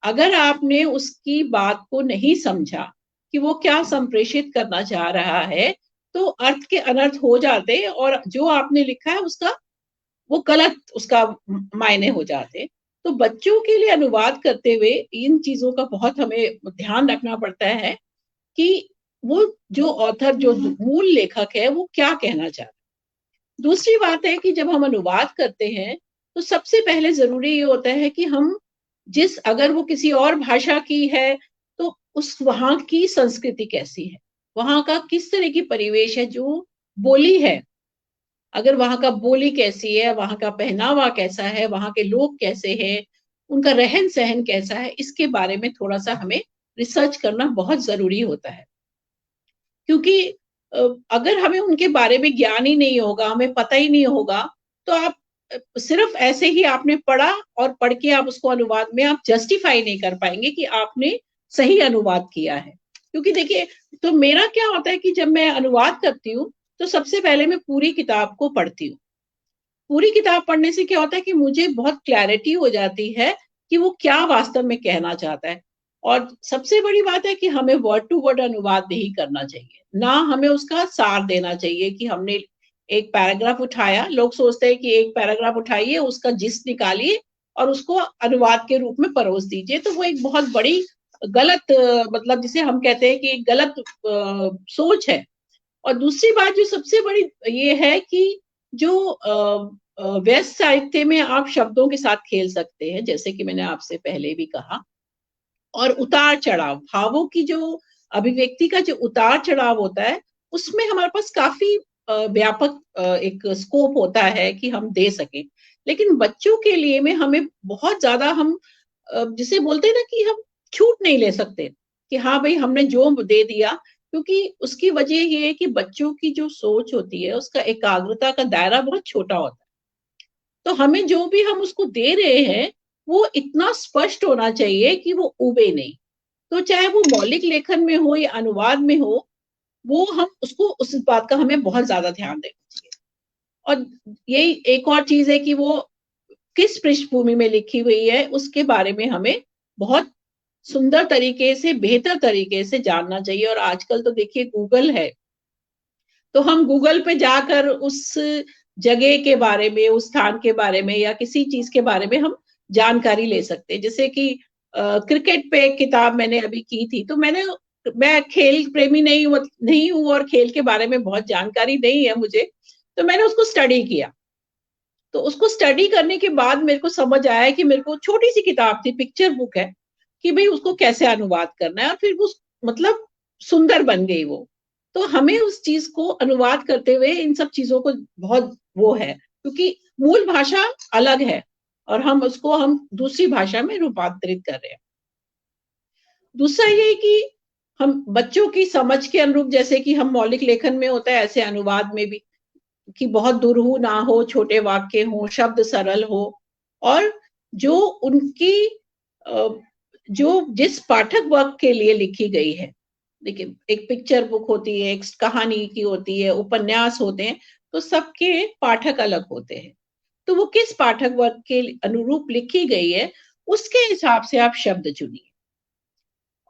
अगर आपने उसकी बात को नहीं समझा कि वो क्या संप्रेषित करना चाह रहा है, तो अर्थ के अनर्थ हो जाते हैं और जो आपने लिखा है उसका वो गलत, उसका मायने हो जाते। तो बच्चों के लिए अनुवाद करते हुए इन चीजों का बहुत हमें ध्यान रखना पड़ता है कि वो जो ऑथर, जो मूल लेखक है, वो क्या कहना चाहता है। दूसरी बात है कि जब हम अनुवाद करते हैं तो सबसे पहले जरूरी ये होता है कि हम अगर वो किसी और भाषा की है तो उस वहां की संस्कृति कैसी है, वहां का किस तरह की परिवेश है, जो बोली है, अगर वहां का बोली कैसी है, वहां का पहनावा कैसा है, वहां के लोग कैसे हैं, उनका रहन सहन कैसा है, इसके बारे में थोड़ा सा हमें रिसर्च करना बहुत जरूरी होता है। क्योंकि अगर हमें उनके बारे में ज्ञान ही नहीं होगा, हमें पता ही नहीं होगा, तो आप सिर्फ ऐसे ही आपने पढ़ा और पढ़ के आप उसको अनुवाद में आप जस्टिफाई नहीं कर पाएंगे कि आपने सही अनुवाद किया है। क्योंकि देखिए, तो मेरा क्या होता है कि जब मैं अनुवाद करती हूँ तो सबसे पहले मैं पूरी किताब को पढ़ती हूँ। पूरी किताब पढ़ने से क्या होता है कि मुझे बहुत क्लैरिटी हो जाती है कि वो क्या वास्तव में कहना चाहता है। और सबसे बड़ी बात है कि हमें वर्ड टू वर्ड अनुवाद नहीं करना चाहिए, ना हमें उसका सार देना चाहिए कि हमने एक पैराग्राफ उठाया, लोग सोचते हैं कि एक पैराग्राफ उठाइए, उसका जिस्ट निकालिए और उसको अनुवाद के रूप में परोस दीजिए, तो वो एक बहुत बड़ी गलत, मतलब जिसे हम कहते हैं कि गलत सोच है। और दूसरी बात जो सबसे बड़ी ये है कि जो व्यस्त साहित्य में आप शब्दों के साथ खेल सकते हैं, जैसे कि मैंने आपसे पहले भी कहा, और उतार चढ़ाव, भावों की जो अभिव्यक्ति का जो उतार चढ़ाव होता है, उसमें हमारे पास काफी व्यापक एक स्कोप होता है कि हम दे सकें। लेकिन बच्चों के लिए में हमें बहुत ज्यादा हम जिसे बोलते हैं ना कि हम छूट नहीं ले सकते कि हाँ भाई हमने जो दे दिया, क्योंकि उसकी वजह ये है कि बच्चों की जो सोच होती है उसका एकाग्रता का दायरा बहुत छोटा होता है। तो हमें जो भी हम उसको दे रहे हैं वो इतना स्पष्ट होना चाहिए कि वो उबे नहीं। तो चाहे वो मौलिक लेखन में हो या अनुवाद में हो, वो हम उसको उस बात का हमें बहुत ज्यादा ध्यान देना चाहिए। और यही एक और चीज है कि वो किस पृष्ठभूमि में लिखी हुई है उसके बारे में हमें बहुत सुंदर तरीके से, बेहतर तरीके से जानना चाहिए। और आजकल तो देखिए गूगल है, तो हम गूगल पे जाकर उस जगह के बारे में, उस स्थान के बारे में या किसी चीज के बारे में हम जानकारी ले सकते हैं। जैसे कि क्रिकेट पे एक किताब मैंने अभी की थी, तो मैं खेल प्रेमी नहीं हूँ और खेल के बारे में बहुत जानकारी नहीं है मुझे, तो मैंने उसको स्टडी किया। तो उसको स्टडी करने के बाद मेरे को समझ आया कि मेरे को छोटी सी किताब थी, पिक्चर बुक है, कि भाई उसको कैसे अनुवाद करना है, और फिर वो मतलब सुंदर बन गई वो। तो हमें उस चीज को अनुवाद करते हुए इन सब चीजों को बहुत वो है, क्योंकि मूल भाषा अलग है और हम दूसरी भाषा में रूपांतरित कर रहे हैं। दूसरा ये कि हम बच्चों की समझ के अनुरूप, जैसे कि हम मौलिक लेखन में होता है, ऐसे अनुवाद में भी, कि बहुत दुरूह ना हो, छोटे वाक्य हो, शब्द सरल हो, और जो उनकी जो जिस पाठक वर्ग के लिए लिखी गई है। देखिए, एक पिक्चर बुक होती है, एक कहानी की होती है, उपन्यास होते हैं, तो सबके पाठक अलग होते हैं। तो वो किस पाठक वर्ग के अनुरूप लिखी गई है, उसके हिसाब से आप शब्द चुनिए।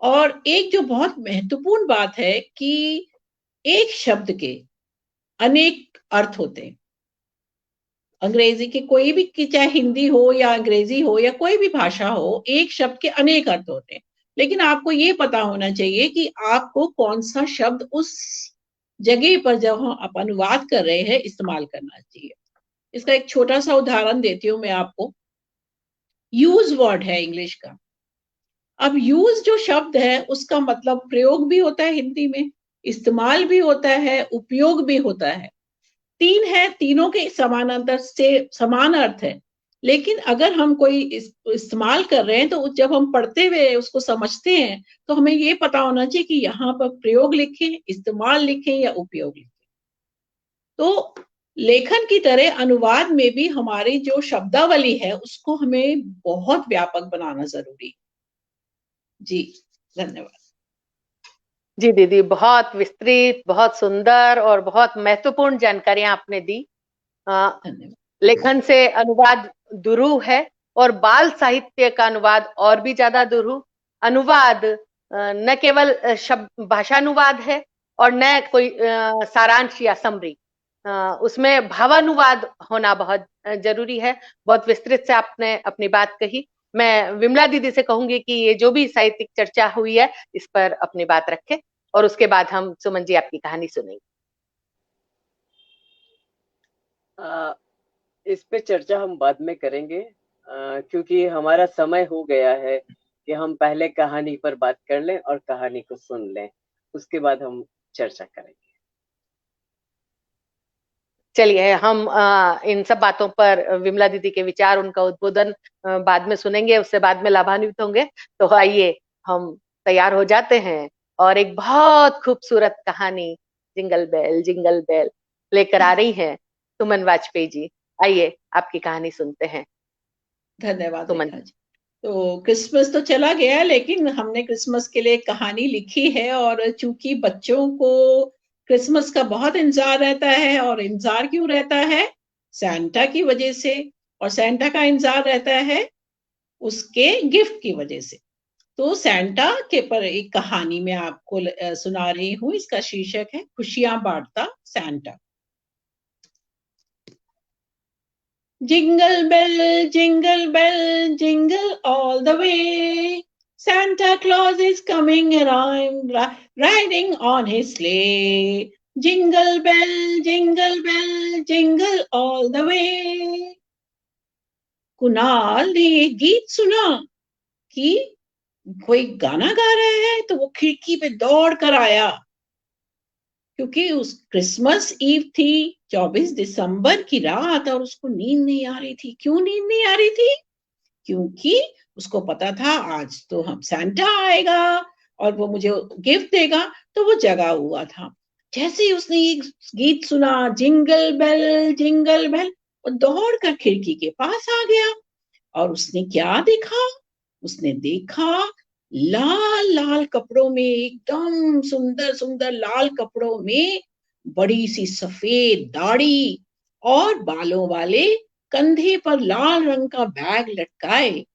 और एक जो बहुत महत्वपूर्ण बात है कि एक शब्द के अनेक अर्थ होते हैं। अंग्रेजी के कोई भी, कि चाहे हिंदी हो या अंग्रेजी हो या कोई भी भाषा हो, एक शब्द के अनेक अर्थ होते हैं। लेकिन आपको ये पता होना चाहिए कि आपको कौन सा शब्द उस जगह पर जब आप अनुवाद कर रहे हैं इस्तेमाल करना चाहिए। इसका एक छोटा सा उदाहरण देती हूँ मैं आपको। यूज वर्ड है इंग्लिश का। अब यूज जो शब्द है उसका मतलब प्रयोग भी होता है हिंदी में, इस्तेमाल भी होता है, उपयोग भी होता है। तीन है, तीनों के समानांतर से समान अर्थ है। लेकिन अगर हम कोई इस्तेमाल कर रहे हैं, तो जब हम पढ़ते हुए उसको समझते हैं, तो हमें ये पता होना चाहिए कि यहाँ पर प्रयोग लिखें, इस्तेमाल लिखें या उपयोग लिखें। तो लेखन की तरह अनुवाद में भी हमारी जो शब्दावली है उसको हमें बहुत व्यापक बनाना जरूरी है। जी, धन्यवाद। जी दीदी, बहुत विस्तृत, बहुत सुंदर और बहुत महत्वपूर्ण जानकारियां आपने दी। धन्यवाद। लेखन से अनुवाद दुरूह है और बाल साहित्य का अनुवाद और भी ज्यादा दुरूह। अनुवाद न केवल शब्द भाषानुवाद है और न कोई सारांश या समरी, उसमें भावानुवाद होना बहुत जरूरी है। बहुत विस्तृत से आपने अपनी बात कही। मैं विमला दीदी से कहूंगी कि ये जो भी साहित्यिक चर्चा हुई है इस पर अपनी बात रखें, और उसके बाद हम सुमन जी आपकी कहानी सुनेंगे। इस पे चर्चा हम बाद में करेंगे, क्योंकि हमारा समय हो गया है कि हम पहले कहानी पर बात कर लें और कहानी को सुन लें, उसके बाद हम चर्चा करेंगे। चलिए, हम इन सब बातों पर विमला दीदी के विचार, उनका उद्बोधन बाद में सुनेंगे, उससे बाद में लाभान्वित होंगे। तो आइए हम तैयार हो जाते हैं और एक बहुत खूबसूरत कहानी जिंगल बेल लेकर आ रही हैं सुमन वाजपेयी जी। आइए आपकी कहानी सुनते हैं। धन्यवाद सुमन। रेखा जी। तो क्रिसमस तो चला गया, लेकिन हमने क्रिसमस के लिए कहानी लिखी है। और चूंकि बच्चों को क्रिसमस का बहुत इंतजार रहता है, और इंतजार क्यों रहता है? सैंटा की वजह से। और सैंटा का इंतजार रहता है उसके गिफ्ट की वजह से। तो सैंटा के पर एक कहानी मैं आपको सुना रही हूँ। इसका शीर्षक है खुशियां बांटता Santa. Jingle bell, jingle all the way. Santa Claus is coming around, riding on his sleigh. Jingle bell jingle all the way. Kunal ने ये गीत सुना कि कोई गाना गा रहा है, तो वो खिड़की पे दौड़ कर आया, क्योंकि उस क्रिसमस ईव थी, 24 दिसंबर की रात, और उसको नींद नहीं आ रही थी। क्यों नींद नहीं आ रही थी? क्योंकि उसको पता था आज तो हम सैंटा आएगा और वो मुझे गिफ्ट देगा, तो वो जगा हुआ था। जैसे ही उसने ये गीत सुना, जिंगल बेल, वो दौड़ कर खिड़की के पास आ गया, और उसने क्या देखा? उसने देखा लाल लाल कपड़ों में, एकदम सुंदर सुंदर लाल कपड़ों में, बड़ी सी सफेद दाढ़ी और बालों वाले, कंधे पर लाल रंग का बैग लटकाए,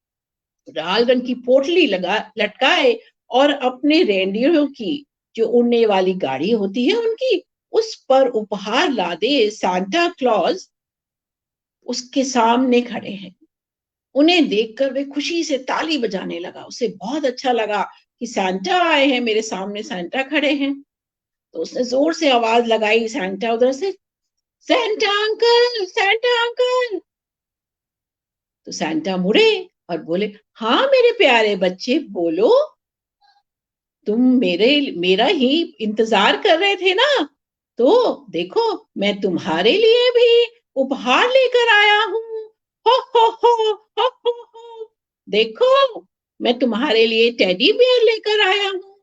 लाल रंग की पोटली लटकाए, और अपने रेंडियरों की जो उड़ने वाली गाड़ी होती है उनकी, उस पर उपहार लादे सांता क्लॉज उसके सामने खड़े हैं। उन्हें देखकर वे खुशी से ताली बजाने लगा। उसे बहुत अच्छा लगा कि सैंटा आए हैं, मेरे सामने सैंटा खड़े हैं। तो उसने जोर से आवाज लगाई, सैंटा उधर से, सैंटा अंकल, सैंटा अंकल। तो सैंटा मुड़े और बोले, हाँ मेरे प्यारे बच्चे, बोलो, तुम मेरा ही इंतजार कर रहे थे ना? तो देखो, मैं तुम्हारे लिए भी उपहार लेकर आया हूँ। हो हो। देखो, मैं तुम्हारे लिए टेडी बियर लेकर आया हूँ।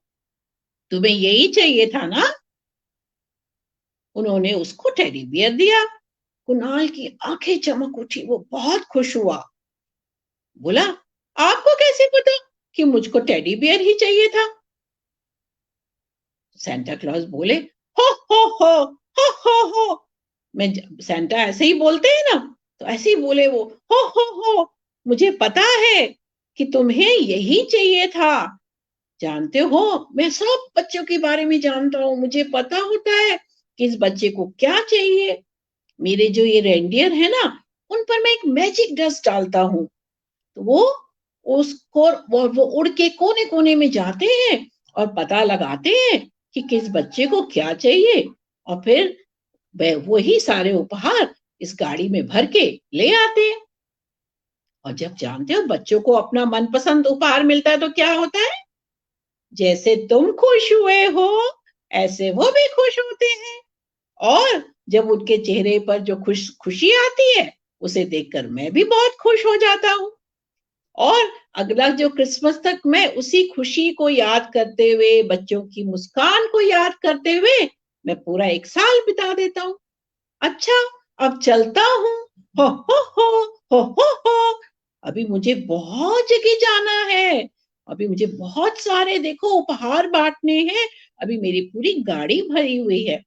तुम्हें यही चाहिए था ना? उन्होंने उसको टेडी बियर दिया। कुणाल की आंखें चमक उठी, वो बहुत खुश हुआ। बोला, आपको कैसे पता कि मुझको टेडी बियर ही चाहिए था? सेंटा क्लॉज बोले, हो हो। मैं सेंटा ऐसे ही बोलते हैं ना, तो ऐसे ही बोले वो, हो। मुझे पता है कि तुम्हें यही चाहिए था। जानते हो, मैं सब बच्चों के बारे में जानता हूँ, मुझे पता होता है कि इस बच्चे को क्या चाहिए। मेरे जो ये रेंडियर है ना, उन पर मैं एक मैजिक डस्ट डालता हूँ, तो वो उड़ के कोने कोने में जाते हैं और पता लगाते हैं कि किस बच्चे को क्या चाहिए, और फिर वही सारे उपहार इस गाड़ी में भर के ले आते हैं। और जब जानते हो बच्चों को अपना मनपसंद उपहार मिलता है तो क्या होता है? जैसे तुम खुश हुए हो, ऐसे वो भी खुश होते हैं। और जब उनके चेहरे पर जो खुशी आती है, उसे देखकर मैं भी बहुत खुश हो जाता हूँ। और अगला जो क्रिसमस तक मैं उसी खुशी को याद करते हुए, बच्चों की मुस्कान को याद करते हुए, मैं पूरा एक साल बिता देता हूँ। अच्छा, अब चलता हूँ। हो। अभी मुझे बहुत जगह जाना है। अभी मुझे बहुत सारे, देखो, उपहार बांटने हैं। अभी मेरी पूरी गाड़ी भरी हुई है।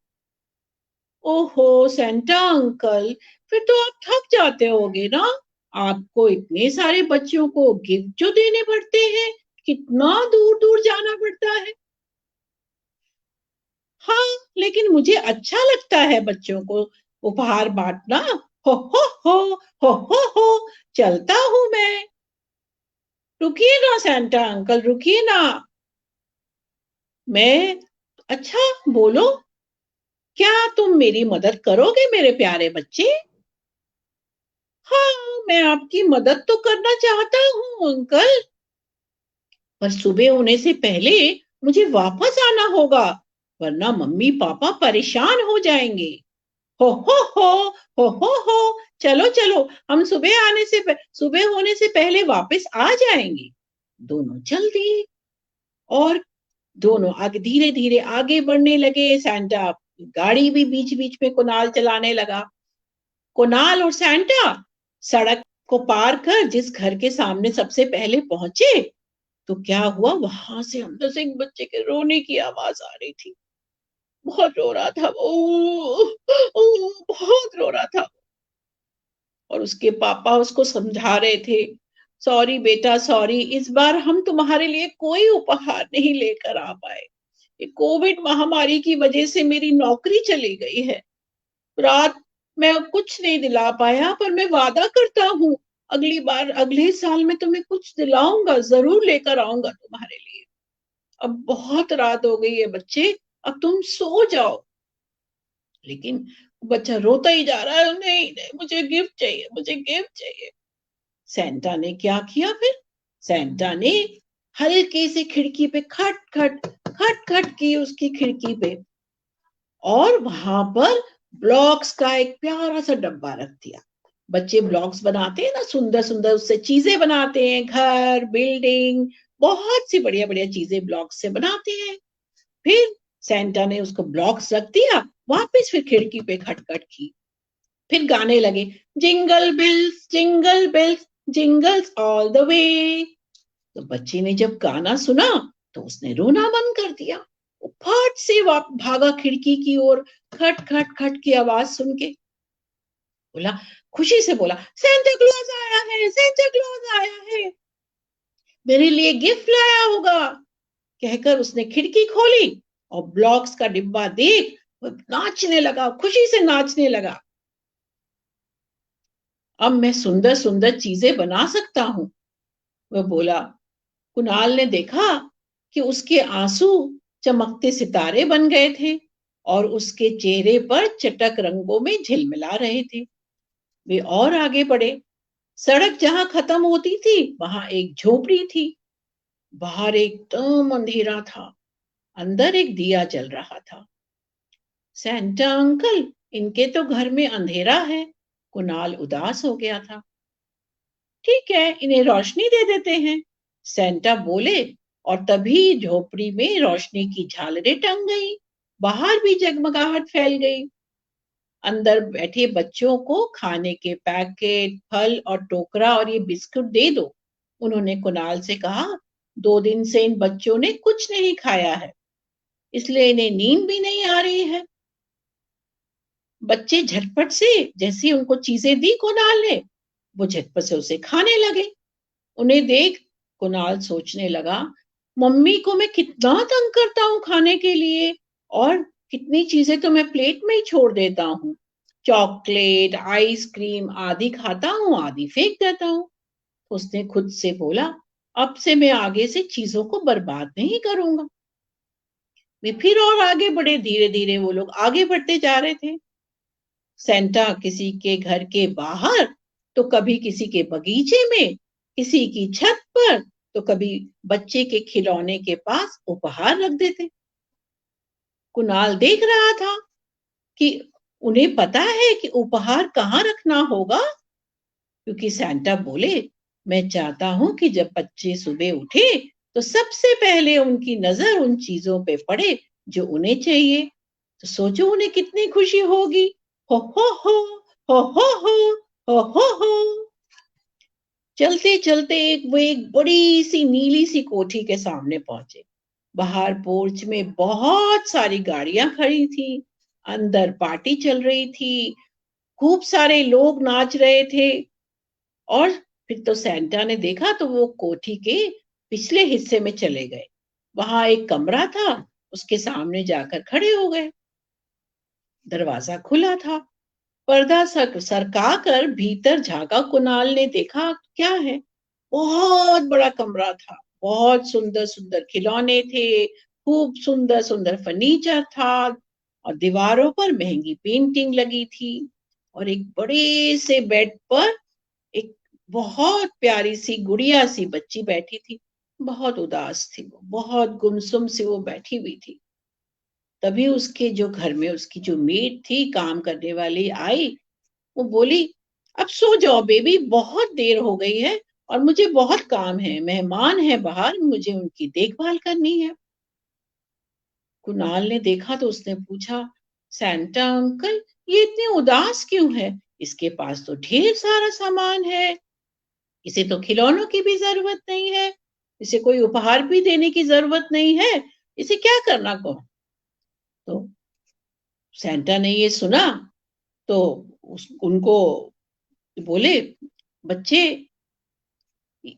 ओहो सेंटा अंकल, फिर तो आप थक जाते होगे ना? आपको इतने सारे बच्चों को गिफ्ट जो देने पड़ते हैं, कितना दूर दूर जाना पड़ता है। हाँ, लेकिन मुझे अच्छा लगता है बच्चों को उपहार बांटना। हो। चलता हूँ मैं। रुकिए ना सेंटा अंकल, रुकिए ना। मैं, अच्छा, बोलो, क्या तुम मेरी मदद करोगे मेरे प्यारे बच्चे? हाँ, मैं आपकी मदद तो करना चाहता हूँ अंकल, पर सुबह होने से पहले मुझे वापस आना होगा, वरना मम्मी पापा परेशान हो जाएंगे। हो हो। चलो चलो, हम सुबह होने से पहले वापस आ जाएंगे। दोनों चल दिए, और दोनों आगे धीरे धीरे आगे बढ़ने लगे। सैंटा गाड़ी भी बीच बीच में कुणाल चलाने लगा। कुणाल और सैंटा सड़क को पार कर जिस घर के सामने सबसे पहले पहुंचे, तो क्या हुआ, वहां से अंदर से एक बच्चे के रोने की आवाज आ रही थी। बहुत रो रहा था वो, बहुत रो रहा था। और उसके पापा उसको समझा रहे थे, सॉरी बेटा, सॉरी, इस बार हम तुम्हारे लिए कोई उपहार नहीं लेकर आ पाए। ये कोविड महामारी की वजह से मेरी नौकरी चली गई है। रात मैं कुछ नहीं दिला पाया, पर मैं वादा करता हूँ अगली बार, अगले साल में तुम्हें कुछ दिलाऊंगा, जरूर लेकर आऊंगा तुम्हारे लिए। अब बहुत रात हो गई है बच्चे, अब तुम सो जाओ। लेकिन बच्चा रोता ही जा रहा है, नहीं नहीं मुझे गिफ्ट चाहिए, मुझे गिफ्ट चाहिए। सेंटा ने क्या किया फिर? सेंटा ने हल्के से खिड़की पे खट खट खट खट की उसकी खिड़की पे, और वहां पर ब्लॉक्स का एक प्यारा सा डब्बा रख दिया। बच्चे ब्लॉक्स बनाते हैं ना, सुंदर सुंदर उससे चीजें बनाते हैं, घर, बिल्डिंग, बहुत सी बढ़िया बढ़िया चीजें ब्लॉक्स से बनाते हैं। फिर सेंटा ने उसको ब्लॉक्स रख दिया, वापस फिर खिड़की पे खटखट की, फिर गाने लगे, jingle bells jingles all the way. तो बच्चे ने जब गाना सुना तो उसने रोना बंद कर दिया। वो फट से भागा खिड़की की ओर, खट खट खट की आवाज सुन के। बोला, खुशी से बोला, सेंटा क्लॉज आया है, सेंटा क्लॉज आया है, मेरे लिए गिफ्ट लाया होगा। कहकर उसने खिड़की खोली और ब्लॉक्स का डिब्बा देख वो नाचने लगा, खुशी से नाचने लगा। अब मैं सुंदर सुंदर चीजें बना सकता हूं, वह बोला। कुणाल ने देखा कि उसके आंसू चमकते सितारे बन गए थे और उसके चेहरे पर चटक रंगों में झिलमिला रहे थे। वे और आगे बढ़े। सड़क जहां खत्म होती थी वहां एक झोपड़ी थी। बाहर एकदम अंधेरा था, अंदर एक दिया जल रहा था। सेंटा अंकल, इनके तो घर में अंधेरा है। कुणाल उदास हो गया था। ठीक है, इन्हें रोशनी दे देते हैं, सेंटा बोले। और तभी झोपड़ी में रोशनी की झालरें टंग गई, बाहर भी जगमगाहट फैल गई। अंदर बैठे बच्चों को खाने के पैकेट, फल और टोकरा और ये बिस्कुट दे दो। उन्होंने कुणाल से कहा, 2 दिन से इन बच्चों ने कुछ नहीं खाया है, इसलिए इन्हें नींद भी नहीं आ रही है। बच्चे झटपट से, जैसे उनको चीजें दी कुणाल ने, वो झटपट से उसे खाने लगे। उन्हें देख कुणाल सोचने लगा, मम्मी को मैं कितना तंग करता हूँ खाने के लिए, और कितनी चीजें तो मैं प्लेट में ही छोड़ देता हूँ। चॉकलेट, आइसक्रीम आदि खाता हूँ, आदि फेंक देता हूँ। उसने खुद से बोला, अब से मैं आगे से चीजों को बर्बाद नहीं करूंगा। वे फिर और आगे बढ़े, धीरे धीरे वो लोग आगे बढ़ते जा रहे थे। सेंटा किसी के घर के बाहर, तो कभी किसी के बगीचे में, किसी की छत पर, तो कभी बच्चे के खिलौने के पास उपहार रख देते। कुणाल देख रहा था कि उन्हें पता है कि उपहार कहाँ रखना होगा, क्योंकि सेंटा बोले, मैं चाहता हूं कि जब बच्चे सुबह उठे तो सबसे पहले उनकी नजर उन चीजों पे पड़े जो उन्हें चाहिए। तो सोचो उन्हें कितनी खुशी होगी। हो ho ho ho ho ho ho ho हो। चलते चलते वो एक बड़ी सी नीली सी कोठी के सामने पहुंचे। बाहर पोर्च में बहुत सारी गाड़ियां खड़ी थी, अंदर पार्टी चल रही थी, खूब सारे लोग नाच रहे थे। और फिर तो सेंटा ने देखा तो वो कोठी के पिछले हिस्से में चले गए। वहां एक कमरा था, उसके सामने जाकर खड़े हो गए। दरवाजा खुला था। पर्दा सरका कर भीतर झांका। कुणाल ने देखा, क्या है? बहुत बड़ा कमरा था, बहुत सुंदर सुंदर खिलौने थे, खूब सुंदर सुंदर फर्नीचर था, और दीवारों पर महंगी पेंटिंग लगी थी। और एक बड़े से बेड पर एक बहुत प्यारी सी गुड़िया सी बच्ची बैठी थी। बहुत उदास थी वो, बहुत गुमसुम सी वो बैठी हुई थी। तभी उसके जो घर में उसकी जो मेड थी, काम करने वाली, आई। वो बोली, अब सो जाओ बेबी, बहुत देर हो गई है और मुझे बहुत काम है, मेहमान है बाहर, मुझे उनकी देखभाल करनी है। कुणाल ने देखा तो उसने पूछा, सेंटा अंकल, ये इतनी उदास क्यों है? इसके पास तो ढेर सारा सामान है, इसे तो खिलौनों की भी जरूरत नहीं है, इसे कोई उपहार भी देने की जरूरत नहीं है, इसे क्या करना कहो? तो सेंटा ने ये सुना तो उनको बोले, बच्चे,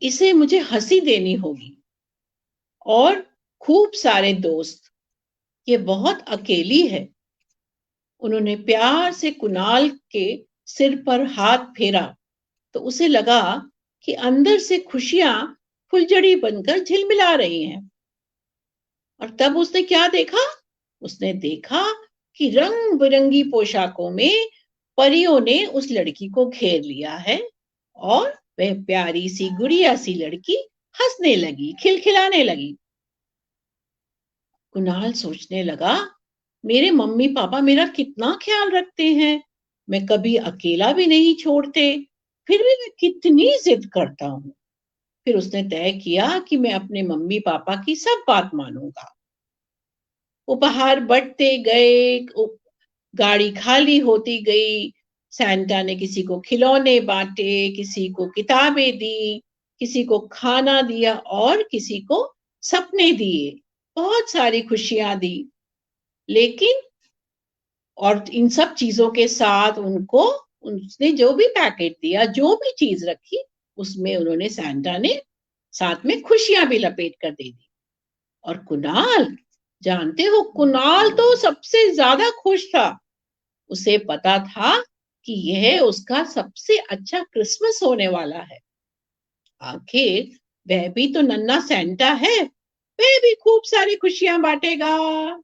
इसे मुझे हंसी देनी होगी और खूब सारे दोस्त, ये बहुत अकेली है। उन्होंने प्यार से कुणाल के सिर पर हाथ फेरा तो उसे लगा कि अंदर से खुशियां फुलझड़ी बनकर झिलमिला रही हैं। और तब उसने क्या देखा? उसने देखा कि रंग बिरंगी पोशाकों में परियों ने उस लड़की को घेर लिया है और वह प्यारी सी गुड़िया सी लड़की हंसने लगी, खिलखिलाने लगी। कुणाल सोचने लगा, मेरे मम्मी पापा मेरा कितना ख्याल रखते हैं, मैं कभी अकेला भी नहीं छोड़ते, फिर भी मैं कितनी जिद करता हूँ। फिर उसने तय किया कि मैं अपने मम्मी पापा की सब बात मानूंगा। उपहार बढ़ते गए, गाड़ी खाली होती गई। सैंटा ने किसी को खिलौने बांटे, किसी को किताबें दी, किसी को खाना दिया और किसी को सपने दिए, बहुत सारी खुशियां दी। लेकिन और इन सब चीजों के साथ उनको उसने जो भी पैकेट दिया, जो भी चीज रखी, उसमें उन्होंने सैंटा ने साथ में खुशियां भी लपेट कर दे दी। और कुणाल, जानते हो, कुणाल तो सबसे ज्यादा खुश था। उसे पता था कि यह उसका सबसे अच्छा क्रिसमस होने वाला है। आखिर वह भी तो नन्हा सैंटा है, वह भी खूब सारी खुशियां बांटेगा।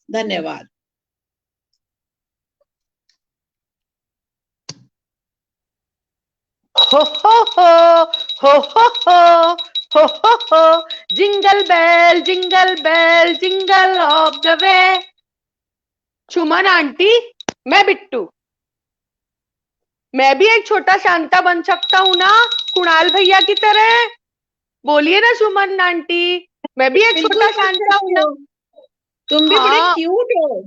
धन्यवाद। हो ho ho ho ho ho ho ho, jingle bell jingle off the way. Suman aunty, मैं बिट्टू, मैं भी एक छोटा शांता बन सकता हूँ ना, कुणाल भैया की तरह? बोलिए ना सुमन आंटी, मैं भी एक बिल्कुल छोटा बन शांता हूँ सकते ना। हो, तुम भी बड़े हाँ, क्यूट हो।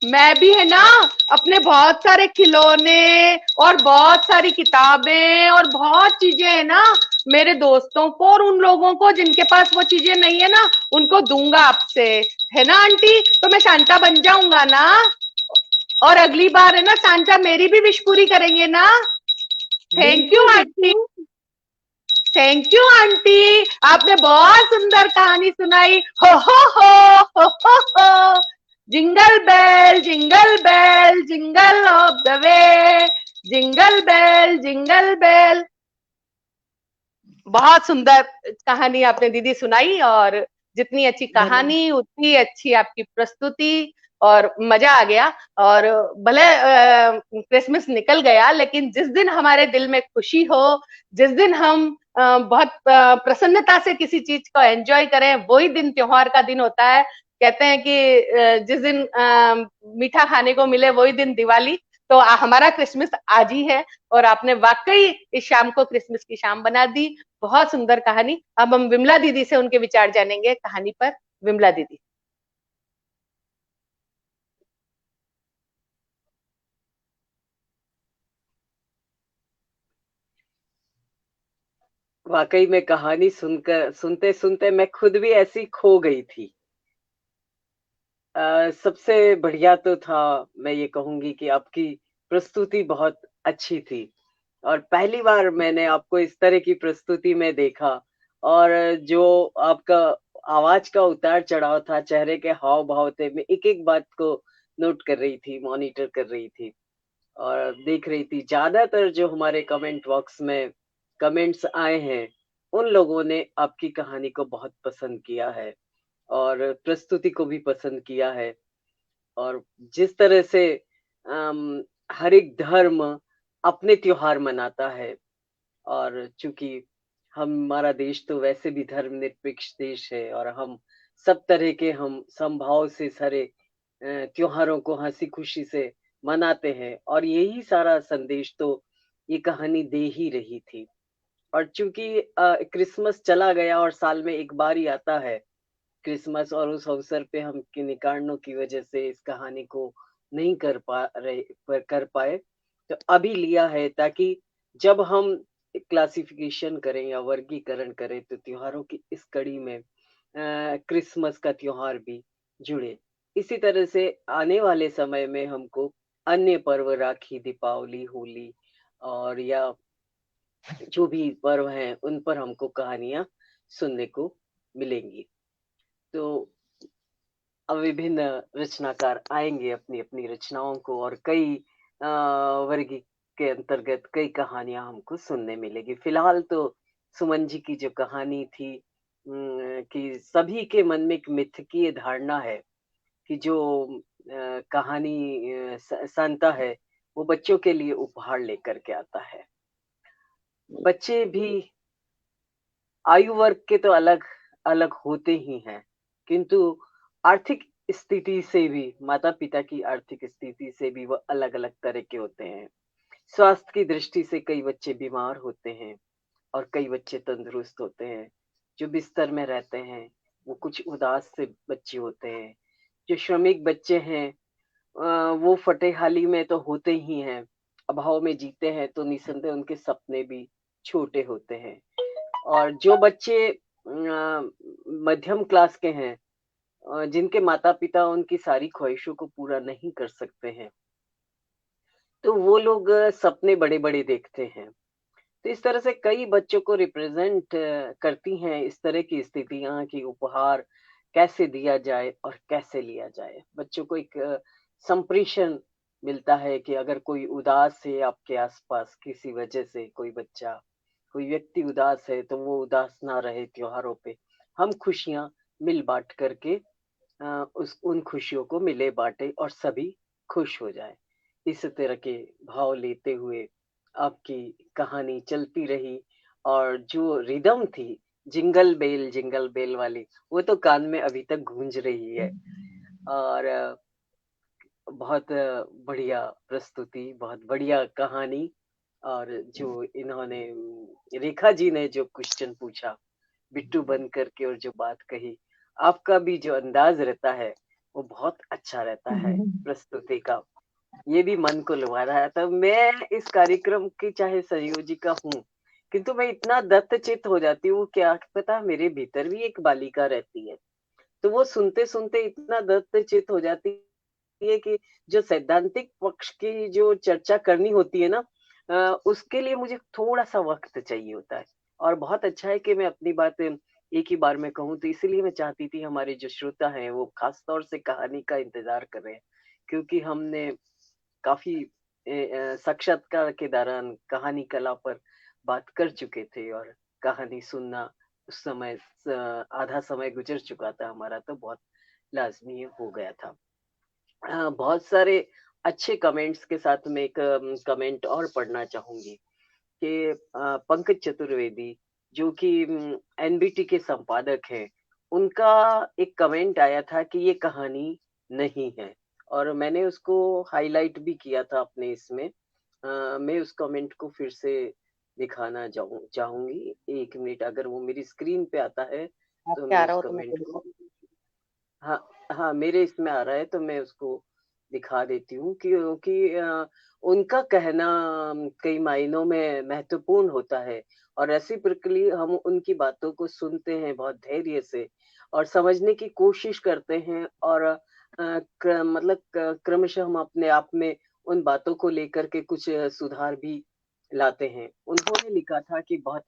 मैं भी है ना, अपने बहुत सारे खिलौने और बहुत सारी किताबें और बहुत चीजें है ना, मेरे दोस्तों को और उन लोगों को जिनके पास वो चीजें नहीं है ना, उनको दूंगा आपसे, है ना आंटी? तो मैं शांता बन जाऊंगा ना, और अगली बार है ना शांता मेरी भी विश पूरी करेंगे ना। थैंक यू बिल्कुल aunty, Bittu. Thank you aunty, आपने बहुत सुंदर कहानी सुनाई। Ho ho, jingle bell jingle off the way, jingle bell. बहुत सुंदर कहानी आपने दीदी सुनाई, और जितनी अच्छी धन्यवाद। कहानी उतनी अच्छी आपकी प्रस्तुति, और मजा आ गया। और भले क्रिसमस निकल गया, लेकिन जिस दिन हमारे दिल में खुशी हो, जिस दिन हम बहुत प्रसन्नता से किसी चीज को एंजॉय करें, वही दिन त्योहार का दिन होता है। कहते हैं कि जिस दिन मीठा खाने को मिले वही दिन दिवाली। तो हमारा क्रिसमस आज ही है, और आपने वाकई इस शाम को क्रिसमस की शाम बना दी। बहुत सुंदर कहानी। अब हम विमला दीदी से उनके विचार जानेंगे कहानी पर। विमला दीदी। वाकई में कहानी सुनकर सुनते सुनते मैं खुद भी ऐसी खो गई थी। सबसे बढ़िया तो था, मैं ये कहूंगी कि आपकी प्रस्तुति बहुत अच्छी थी, और पहली बार मैंने आपको इस तरह की प्रस्तुति में देखा। और जो आपका आवाज का उतार चढ़ाव था, चेहरे के हाव भाव थे, मैं एक एक बात को नोट कर रही थी, मॉनिटर कर रही थी और देख रही थी। ज्यादातर जो हमारे कमेंट बॉक्स में कमेंट्स आए हैं, उन लोगों ने आपकी कहानी को बहुत पसंद किया है और प्रस्तुति को भी पसंद किया है। और जिस तरह से हर एक धर्म अपने त्योहार मनाता है, और चूंकि हमारा देश तो वैसे भी धर्मनिरपेक्ष देश है, और हम सब तरह के हम समभाव से सारे त्योहारों को हंसी खुशी से मनाते हैं, और यही सारा संदेश तो ये कहानी दे ही रही थी। और चूंकि क्रिसमस चला गया और साल में एक बार ही आता है क्रिसमस, और उस अवसर पे हम किन्हीं कारणों की वजह से इस कहानी को नहीं कर पाए, तो अभी लिया है ताकि जब हम क्लासिफिकेशन करें या वर्गीकरण करें, तो त्योहारों की इस कड़ी में क्रिसमस का त्योहार भी जुड़े। इसी तरह से आने वाले समय में हमको अन्य पर्व, राखी, दीपावली, होली और या जो भी पर्व हैं, उन पर हमको कहानियां सुनने को मिलेंगी। तो अब विभिन्न रचनाकार आएंगे अपनी अपनी रचनाओं को, और कई वर्गी के अंतर्गत कई कहानियां हमको सुनने मिलेगी। फिलहाल तो सुमन जी की जो कहानी थी, कि सभी के मन में एक मिथकीय धारणा है कि जो कहानी सांता है वो बच्चों के लिए उपहार लेकर के आता है। बच्चे भी आयु वर्ग के तो अलग अलग होते ही हैं, किंतु आर्थिक स्थिति से भी, माता पिता की आर्थिक स्थिति से भी वह अलग अलग तरह के होते हैं। स्वास्थ्य की दृष्टि से कई बच्चे बीमार होते हैं और कई बच्चे तंदुरुस्त होते हैं। जो बिस्तर में रहते हैं वो कुछ उदास से बच्चे होते हैं। जो श्रमिक बच्चे हैं वो फटेहाली में तो होते ही हैं, अभाव में जीते हैं, तो निसंदेह उनके सपने भी छोटे होते हैं। और जो बच्चे मध्यम क्लास के हैं, जिनके माता पिता उनकी सारी ख्वाहिशों को पूरा नहीं कर सकते हैं, तो वो लोग सपने बड़े बड़े देखते हैं। तो इस तरह से कई बच्चों को रिप्रेजेंट करती हैं इस तरह की स्थितियां कि उपहार कैसे दिया जाए और कैसे लिया जाए। बच्चों को एक संप्रेषण मिलता है कि अगर कोई उदास है आपके आसपास, किसी वजह से कोई बच्चा, कोई व्यक्ति उदास है, तो वो उदास ना रहे। त्योहारों पे हम खुशियां मिल बांट करके उस उन खुशियों को मिले बांटे और सभी खुश हो जाए। इस तरह के भाव लेते हुए आपकी कहानी चलती रही। और जो रिदम थी जिंगल बेल वाली, वो तो कान में अभी तक गूंज रही है। और बहुत बढ़िया प्रस्तुति, बहुत बढ़िया कहानी। और जो इन्होंने रेखा जी ने जो क्वेश्चन पूछा बिट्टू बन करके, और जो बात कही, आपका भी जो अंदाज रहता है वो बहुत अच्छा रहता है प्रस्तुति का। ये भी मन को लुभा रहा था। मैं इस कार्यक्रम की चाहे संयोजिका हूँ, किंतु मैं इतना दत्तचित्त हो जाती हूँ, क्या पता मेरे भीतर भी एक बालिका रहती है। तो वो सुनते सुनते इतना दत्तचित्त हो जाती है कि जो सैद्धांतिक पक्ष की जो चर्चा करनी होती है ना, उसके लिए मुझे थोड़ा सा वक्त चाहिए होता है। और बहुत अच्छा है कि मैं अपनी बात एक ही बार में कहूँ, तो इसीलिए मैं चाहती थी हमारे जो श्रोता हैं वो खास तौर से कहानी का इंतजार कर रहे हैं, क्योंकि हमने काफी साक्षात्कार के दौरान कहानी कला पर बात कर चुके थे। और कहानी सुनना उस समय आधा समय गुजर चुका था हमारा, तो बहुत लाजमी हो गया था। बहुत सारे अच्छे कमेंट्स के साथ में एक कमेंट और पढ़ना चाहूंगी कि पंकज चतुर्वेदी, जो कि एनबीटी के संपादक हैं, उनका एक कमेंट आया था कि ये कहानी नहीं है। और मैंने उसको हाईलाइट भी किया था अपने इसमें। मैं उस कमेंट को फिर से दिखाना चाहूंगी। एक मिनट, अगर वो मेरी स्क्रीन पे आता है तो आपके मैं आ उस रहा हो तो मैं कमेंट बोल को, हाँ हाँ, मेरे इसमें आ रहा है तो मैं उसको दिखा देती हूँ। क्योंकि उनका कहना कई मायनों में महत्वपूर्ण होता है। और ऐसी प्रक्रिया हम उनकी बातों को सुनते हैं बहुत धैर्य से और समझने की कोशिश करते हैं। और मतलब क्रमशः हम अपने आप में उन बातों को लेकर के कुछ सुधार भी लाते हैं। उन्होंने लिखा था कि बहुत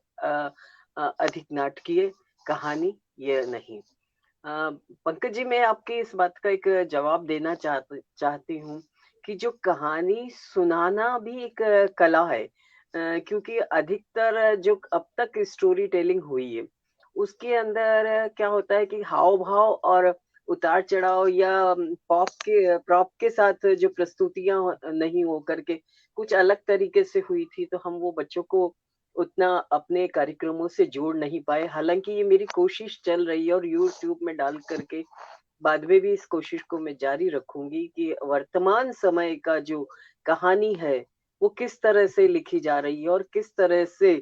अधिक नाटकीय कहानी ये नहीं। पंकज जी, मैं आपकी इस बात का एक जवाब देना चाहती हूँ कि जो कहानी सुनाना भी एक कला है। क्योंकि अधिकतर जो अब तक स्टोरी टेलिंग हुई है उसके अंदर क्या होता है कि हाव भाव और उतार चढ़ाव या प्रॉप के साथ जो प्रस्तुतियां नहीं हो करके कुछ अलग तरीके से हुई थी, तो हम वो बच्चों को उतना अपने कार्यक्रमों से जोड़ नहीं पाए। हालांकि ये मेरी कोशिश चल रही है और यूट्यूब में डाल करके बाद में भी इस कोशिश को मैं जारी रखूंगी कि वर्तमान समय का जो कहानी है वो किस तरह से लिखी जा रही है और किस तरह से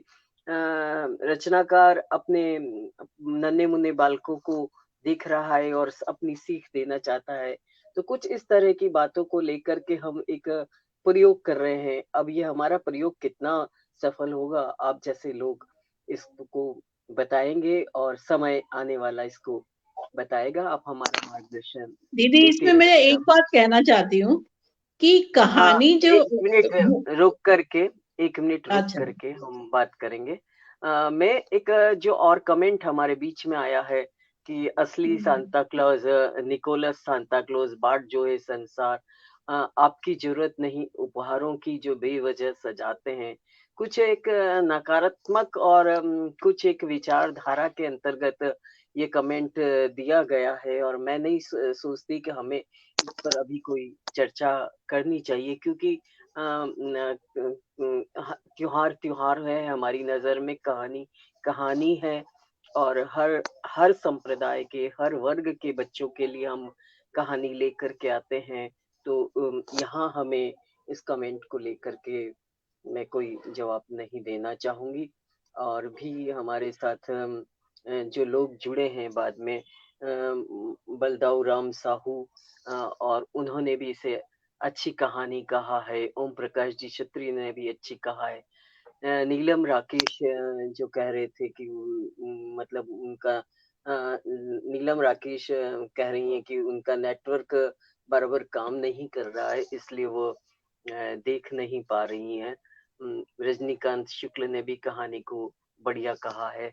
रचनाकार अपने नन्हे मुन्ने बालकों को देख रहा है और अपनी सीख देना चाहता है। तो कुछ इस तरह की बातों को लेकर के हम एक प्रयोग कर रहे हैं। अब ये हमारा प्रयोग कितना सफल होगा, आप जैसे लोग इसको बताएंगे और समय आने वाला इसको बताएगा। आप हमारा मार्गदर्शन दीदी, देते इसमें मैं रहिएगा। एक बात कहना चाहती हूँ कि हाँ, कहानी जो एक मिनट रुक करके, एक मिनट रुक अच्छा, करके हम बात करेंगे। मैं एक जो और कमेंट हमारे बीच में आया है कि असली Santa Claus, Nicholas Santa Claus बाट जो है संसार, आपकी जरूरत नहीं उपहारों की जो बेवजह सजाते हैं। कुछ एक नकारात्मक और कुछ एक विचारधारा के अंतर्गत ये कमेंट दिया गया है, और मैं नहीं सोचती कि हमें इस पर अभी कोई चर्चा करनी चाहिए, क्योंकि त्योहार त्योहार है, हमारी नजर में कहानी कहानी है, और हर हर संप्रदाय के, हर वर्ग के बच्चों के लिए हम कहानी लेकर के आते हैं। तो यहाँ हमें इस कमेंट को लेकर के मैं कोई जवाब नहीं देना चाहूंगी। और भी हमारे साथ जो लोग जुड़े हैं बाद में, बलदाऊ राम साहू, और उन्होंने भी इसे अच्छी कहानी कहा है। ओम प्रकाश जी क्षत्रिय ने भी अच्छी कहा है। नीलम राकेश जो कह रहे थे कि मतलब उनका नीलम राकेश कह रही हैं कि उनका नेटवर्क बराबर काम नहीं कर रहा है, इसलिए वो देख नहीं पा रही हैं। रजनीकांत शुक्ल ने भी कहानी को बढ़िया कहा है।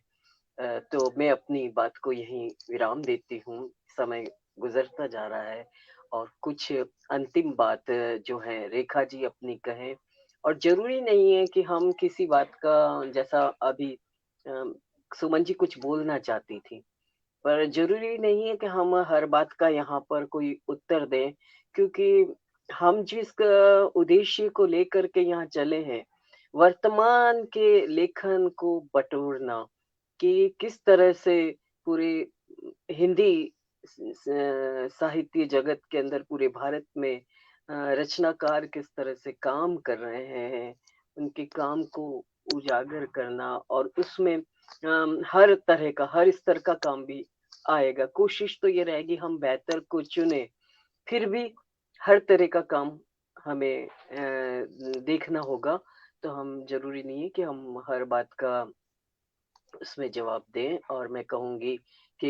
तो मैं अपनी बात को यहीं विराम देती हूँ, समय गुजरता जा रहा है, और कुछ अंतिम बात जो है रेखा जी अपनी कहें। और जरूरी नहीं है कि हम किसी बात का, जैसा अभी सुमन जी कुछ बोलना चाहती थी, पर जरूरी नहीं है कि हम हर बात का यहाँ पर कोई उत्तर दें, क्योंकि हम जिस उद्देश्य को लेकर के यहाँ चले हैं, वर्तमान के लेखन को बटोरना, कि किस तरह से पूरे हिंदी साहित्य जगत के अंदर पूरे भारत में रचनाकार किस तरह से काम कर रहे हैं, उनके काम को उजागर करना, और उसमें हर तरह का, हर स्तर का काम भी आएगा। कोशिश तो ये रहेगी हम बेहतर को चुने, फिर भी हर तरह का काम हमें देखना होगा। तो हम जरूरी नहीं है कि हम हर बात का उसमें जवाब दें। और मैं कहूंगी कि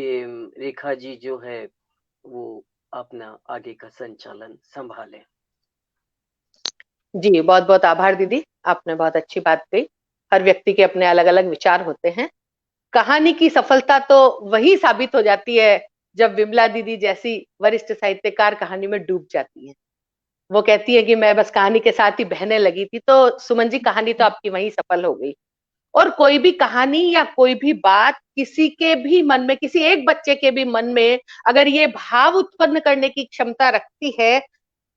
रेखा जी जो है वो अपना आगे का संचालन संभालें। जी, बहुत बहुत आभार दीदी, आपने बहुत अच्छी बात कही। हर व्यक्ति के अपने अलग अलग विचार होते हैं। कहानी की सफलता तो वही साबित हो जाती है जब विमला दीदी जैसी वरिष्ठ साहित्यकार कहानी में डूब जाती है। वो कहती है कि मैं बस कहानी के साथ ही बहने लगी थी, तो सुमन जी कहानी तो आपकी वहीं सफल हो गई। और कोई भी कहानी या कोई भी बात किसी के भी मन में, किसी एक बच्चे के भी मन में अगर ये भाव उत्पन्न करने की क्षमता रखती है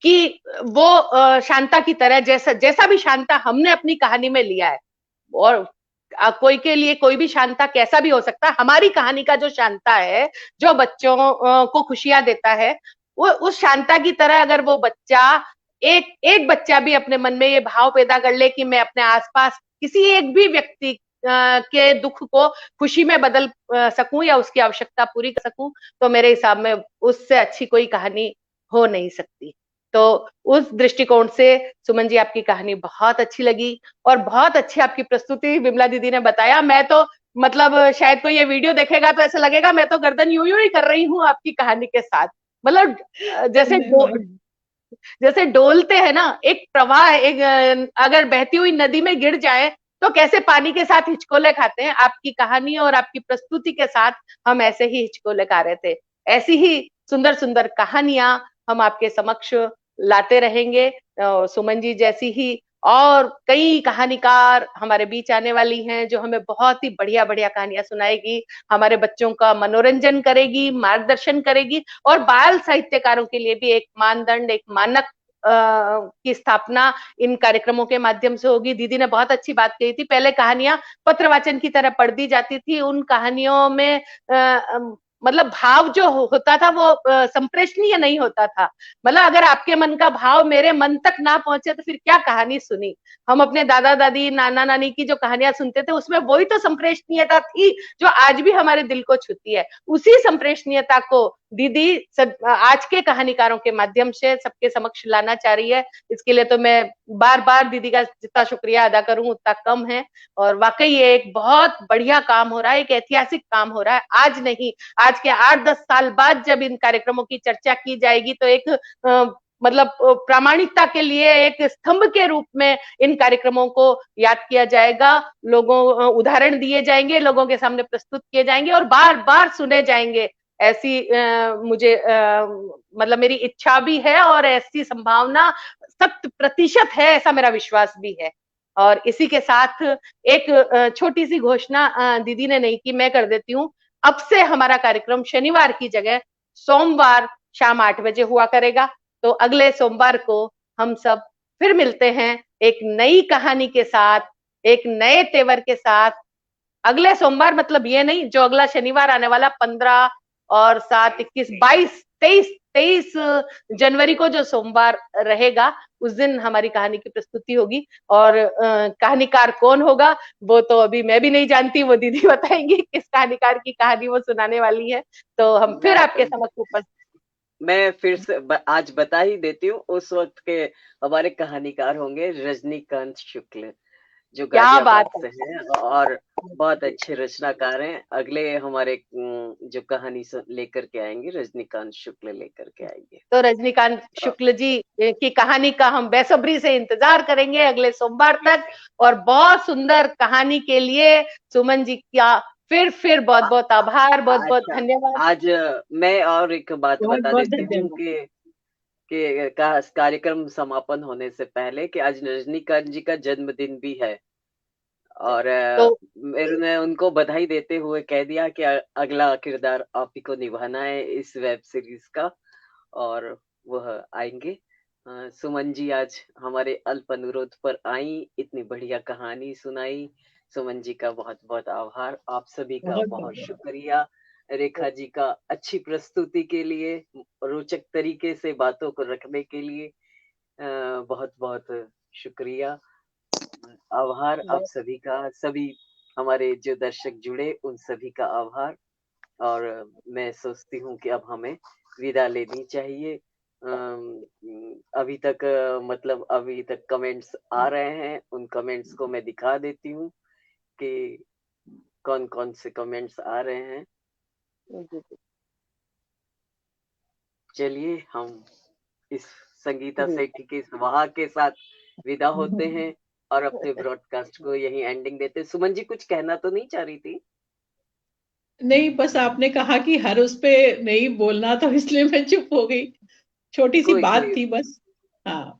कि वो शांता की तरह, जैसा जैसा भी शांता हमने अपनी कहानी में लिया है, और कोई के लिए कोई भी शांता कैसा भी हो सकता है, हमारी कहानी का जो शांता है, जो बच्चों को खुशियां देता है, वो उस शांता की तरह अगर वो बच्चा, एक एक बच्चा भी अपने मन में ये भाव पैदा कर ले कि मैं अपने आसपास किसी एक भी व्यक्ति के दुख को खुशी में बदल सकूं या उसकी आवश्यकता पूरी कर सकूं, तो मेरे हिसाब में उससे अच्छी कोई कहानी हो नहीं सकती। तो उस दृष्टिकोण से सुमन जी आपकी कहानी बहुत अच्छी लगी, और बहुत अच्छी आपकी प्रस्तुति विमला दीदी ने बताया। मैं तो मतलब शायद कोई ये वीडियो देखेगा तो ऐसा लगेगा मैं तो गर्दन यूं यूं ही कर रही हूँ आपकी कहानी के साथ। मतलब जैसे जैसे डोलते हैं ना, एक प्रवाह, एक अगर बहती हुई नदी में गिर जाए तो कैसे पानी के साथ हिचकोले खाते हैं, आपकी कहानी और आपकी प्रस्तुति के साथ हम ऐसे ही हिचकोले खा रहे थे। ऐसी ही सुंदर सुंदर कहानियां हम आपके समक्ष लाते रहेंगे। सुमन जी जैसी ही और कई कहानीकार हमारे बीच आने वाली हैं जो हमें बहुत ही बढ़िया बढ़िया कहानियां सुनाएगी, हमारे बच्चों का मनोरंजन करेगी, मार्गदर्शन करेगी, और बाल साहित्यकारों के लिए भी एक मानदंड, एक मानक की स्थापना इन कार्यक्रमों के माध्यम से होगी। दीदी ने बहुत अच्छी बात कही थी, पहले कहानियां पत्रवाचन की तरह पढ़ दी जाती थी, उन कहानियों में मतलब भाव जो होता था वो संप्रेषणीय नहीं होता था। मतलब अगर आपके मन का भाव मेरे मन तक ना पहुंचे तो फिर क्या कहानी सुनी। हम अपने दादा दादी, नाना नानी की जो कहानियां सुनते थे उसमें वही तो संप्रेषणीयता थी जो आज भी हमारे दिल को छूती है। उसी संप्रेषणीयता को दीदी आज के कहानीकारों के माध्यम से सबके समक्ष लाना चाह रही है। इसके लिए तो मैं बार बार दीदी का जितना शुक्रिया अदा करूं उतना कम है। और वाकई ये एक बहुत बढ़िया काम हो रहा है, एक ऐतिहासिक काम हो रहा है। आज नहीं, आज के 8-10 साल बाद जब इन कार्यक्रमों की चर्चा की जाएगी तो एक मतलब प्रामाणिकता के लिए एक स्तंभ के रूप में इन कार्यक्रमों को याद किया जाएगा, लोगों उदाहरण दिए जाएंगे, लोगों के सामने प्रस्तुत किए जाएंगे और बार बार सुने जाएंगे। ऐसी मुझे मतलब मेरी इच्छा भी है और ऐसी संभावना 100% है, ऐसा मेरा विश्वास भी है। और इसी के साथ एक छोटी सी घोषणा दीदी ने नहीं की, मैं कर देती हूँ। अब से हमारा कार्यक्रम शनिवार की जगह सोमवार शाम 8 बजे हुआ करेगा। तो अगले सोमवार को हम सब फिर मिलते हैं एक नई कहानी के साथ, एक नए तेवर के साथ। अगले सोमवार मतलब ये नहीं, जो अगला शनिवार आने वाला 15 और 7, 21, 22, 23 जनवरी को जो सोमवार रहेगा, उस दिन हमारी कहानी की प्रस्तुति होगी। और कहानीकार कौन होगा वो तो अभी मैं भी नहीं जानती, वो दीदी बताएंगी किस कहानीकार की कहानी वो सुनाने वाली है। तो हम फिर आपके समक्ष उपस्थित। मैं फिर से आज बता ही देती हूँ, उस वक्त के हमारे कहानीकार होंगे रजनीकांत शुक्ल, जो गाजियाबाद से हैं और बहुत अच्छे रचनाकार हैं। अगले हमारे जो कहानी लेकर के आएंगे रजनीकांत शुक्ल लेकर के आएंगे। तो रजनीकांत शुक्ल जी की कहानी का हम बेसब्री से इंतजार करेंगे अगले सोमवार तक। और बहुत सुंदर कहानी के लिए सुमन जी का फिर बहुत बहुत आभार, बहुत बहुत धन्यवाद। आज मैं और एक बात बता देती हूँ कि कार्यक्रम समापन होने से पहले कि आज रजनीकांत जी का जन्मदिन भी है। और मैंने उनको बधाई देते हुए कह दिया कि अगला किरदार आप ही को निभाना है इस वेब सीरीज का, और वह आएंगे। सुमन जी आज हमारे अल्प अनुरोध पर आई, इतनी बढ़िया कहानी सुनाई। सुमन जी का बहुत बहुत आभार, आप सभी का बहुत शुक्रिया। रेखा जी का अच्छी प्रस्तुति के लिए, रोचक तरीके से बातों को रखने के लिए बहुत बहुत शुक्रिया, आभार आप सभी का। सभी हमारे जो दर्शक जुड़े उन सभी का आभार। और मैं सोचती हूँ कि अब हमें विदा लेनी चाहिए। अभी तक कमेंट्स आ रहे हैं, उन कमेंट्स को मैं दिखा देती हूँ कि कौन कौन से कमेंट्स आ रहे हैं। चलिए हम इस संगीता सेठी के वहां के साथ विदा होते हैं और अपने ब्रॉडकास्ट को यही एंडिंग देते हैं। सुमन जी कुछ कहना तो नहीं चाह रही थी? नहीं, बस आपने कहा कि हर उस पे नहीं बोलना, तो इसलिए मैं चुप हो गई। छोटी सी बात थी बस। हाँ,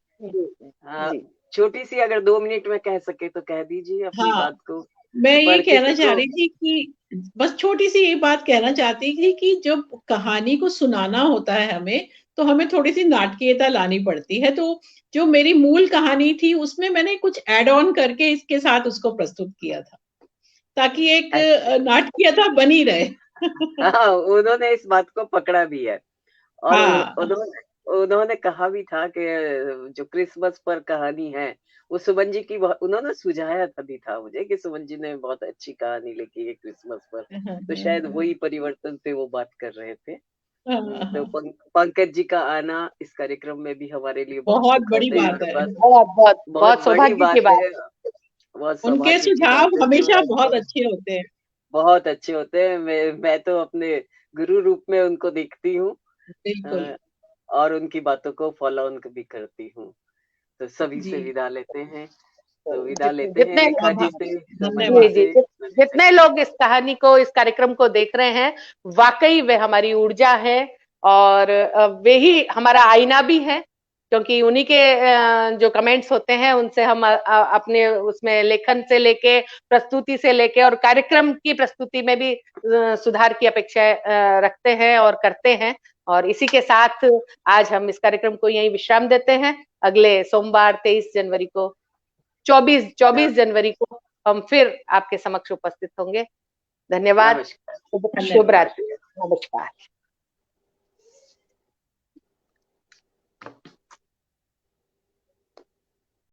छोटी सी, अगर 2 मिनट में कह सके तो कह दीजिए अपनी बात को। मैं ये कहना चाह रही थी कि बस छोटी सी ये बात कहना चाहती थी कि जब कहानी को सुनाना होता है हमें, तो हमें थोड़ी सी नाटकीयता लानी पड़ती है। तो जो मेरी मूल कहानी थी उसमें मैंने कुछ ऐड ऑन करके इसके साथ उसको प्रस्तुत किया था, ताकि एक नाटकीयता बनी रहे। हाँ, उन्होंने इस बात को पकड़ा भी है। और उन्होंने कहा भी था कि जो क्रिसमस पर कहानी है वो सुमन जी की, उन्होंने सुझाया भी था मुझे कि सुमन जी ने बहुत अच्छी कहानी लिखी है क्रिसमस पर। तो शायद वही परिवर्तन पे वो बात कर रहे थे। तो पंकज जी का आना इस कार्यक्रम में भी हमारे लिए बहुत बड़ी बात है। बहुत सौभाग्य की बात है। उनके सुझाव हमेशा बहुत अच्छे होते हैं, बहुत अच्छे होते हैं। मैं तो अपने गुरु रूप में उनको देखती हूँ और उनकी बातों को फॉलो ऑन भी करती हूँ। तो सभी से विदा लेते हैं। तो विदा लेते हैं रेखा जी से। जितने लोग इस कहानी को, इस कार्यक्रम को देख रहे हैं, वाकई वे हमारी ऊर्जा है और वे ही हमारा आईना भी है, क्योंकि उन्हीं के जो कमेंट्स होते हैं उनसे हम अपने उसमें लेखन से लेके, प्रस्तुति से लेके और कार्यक्रम की प्रस्तुति में भी सुधार की अपेक्षा रखते हैं और करते हैं। और इसी के साथ आज हम इस कार्यक्रम को यहीं विश्राम देते हैं। अगले सोमवार 23 जनवरी को 24 जनवरी को हम फिर आपके समक्ष उपस्थित होंगे। धन्यवाद। शुभ रात्रि। नमस्कार।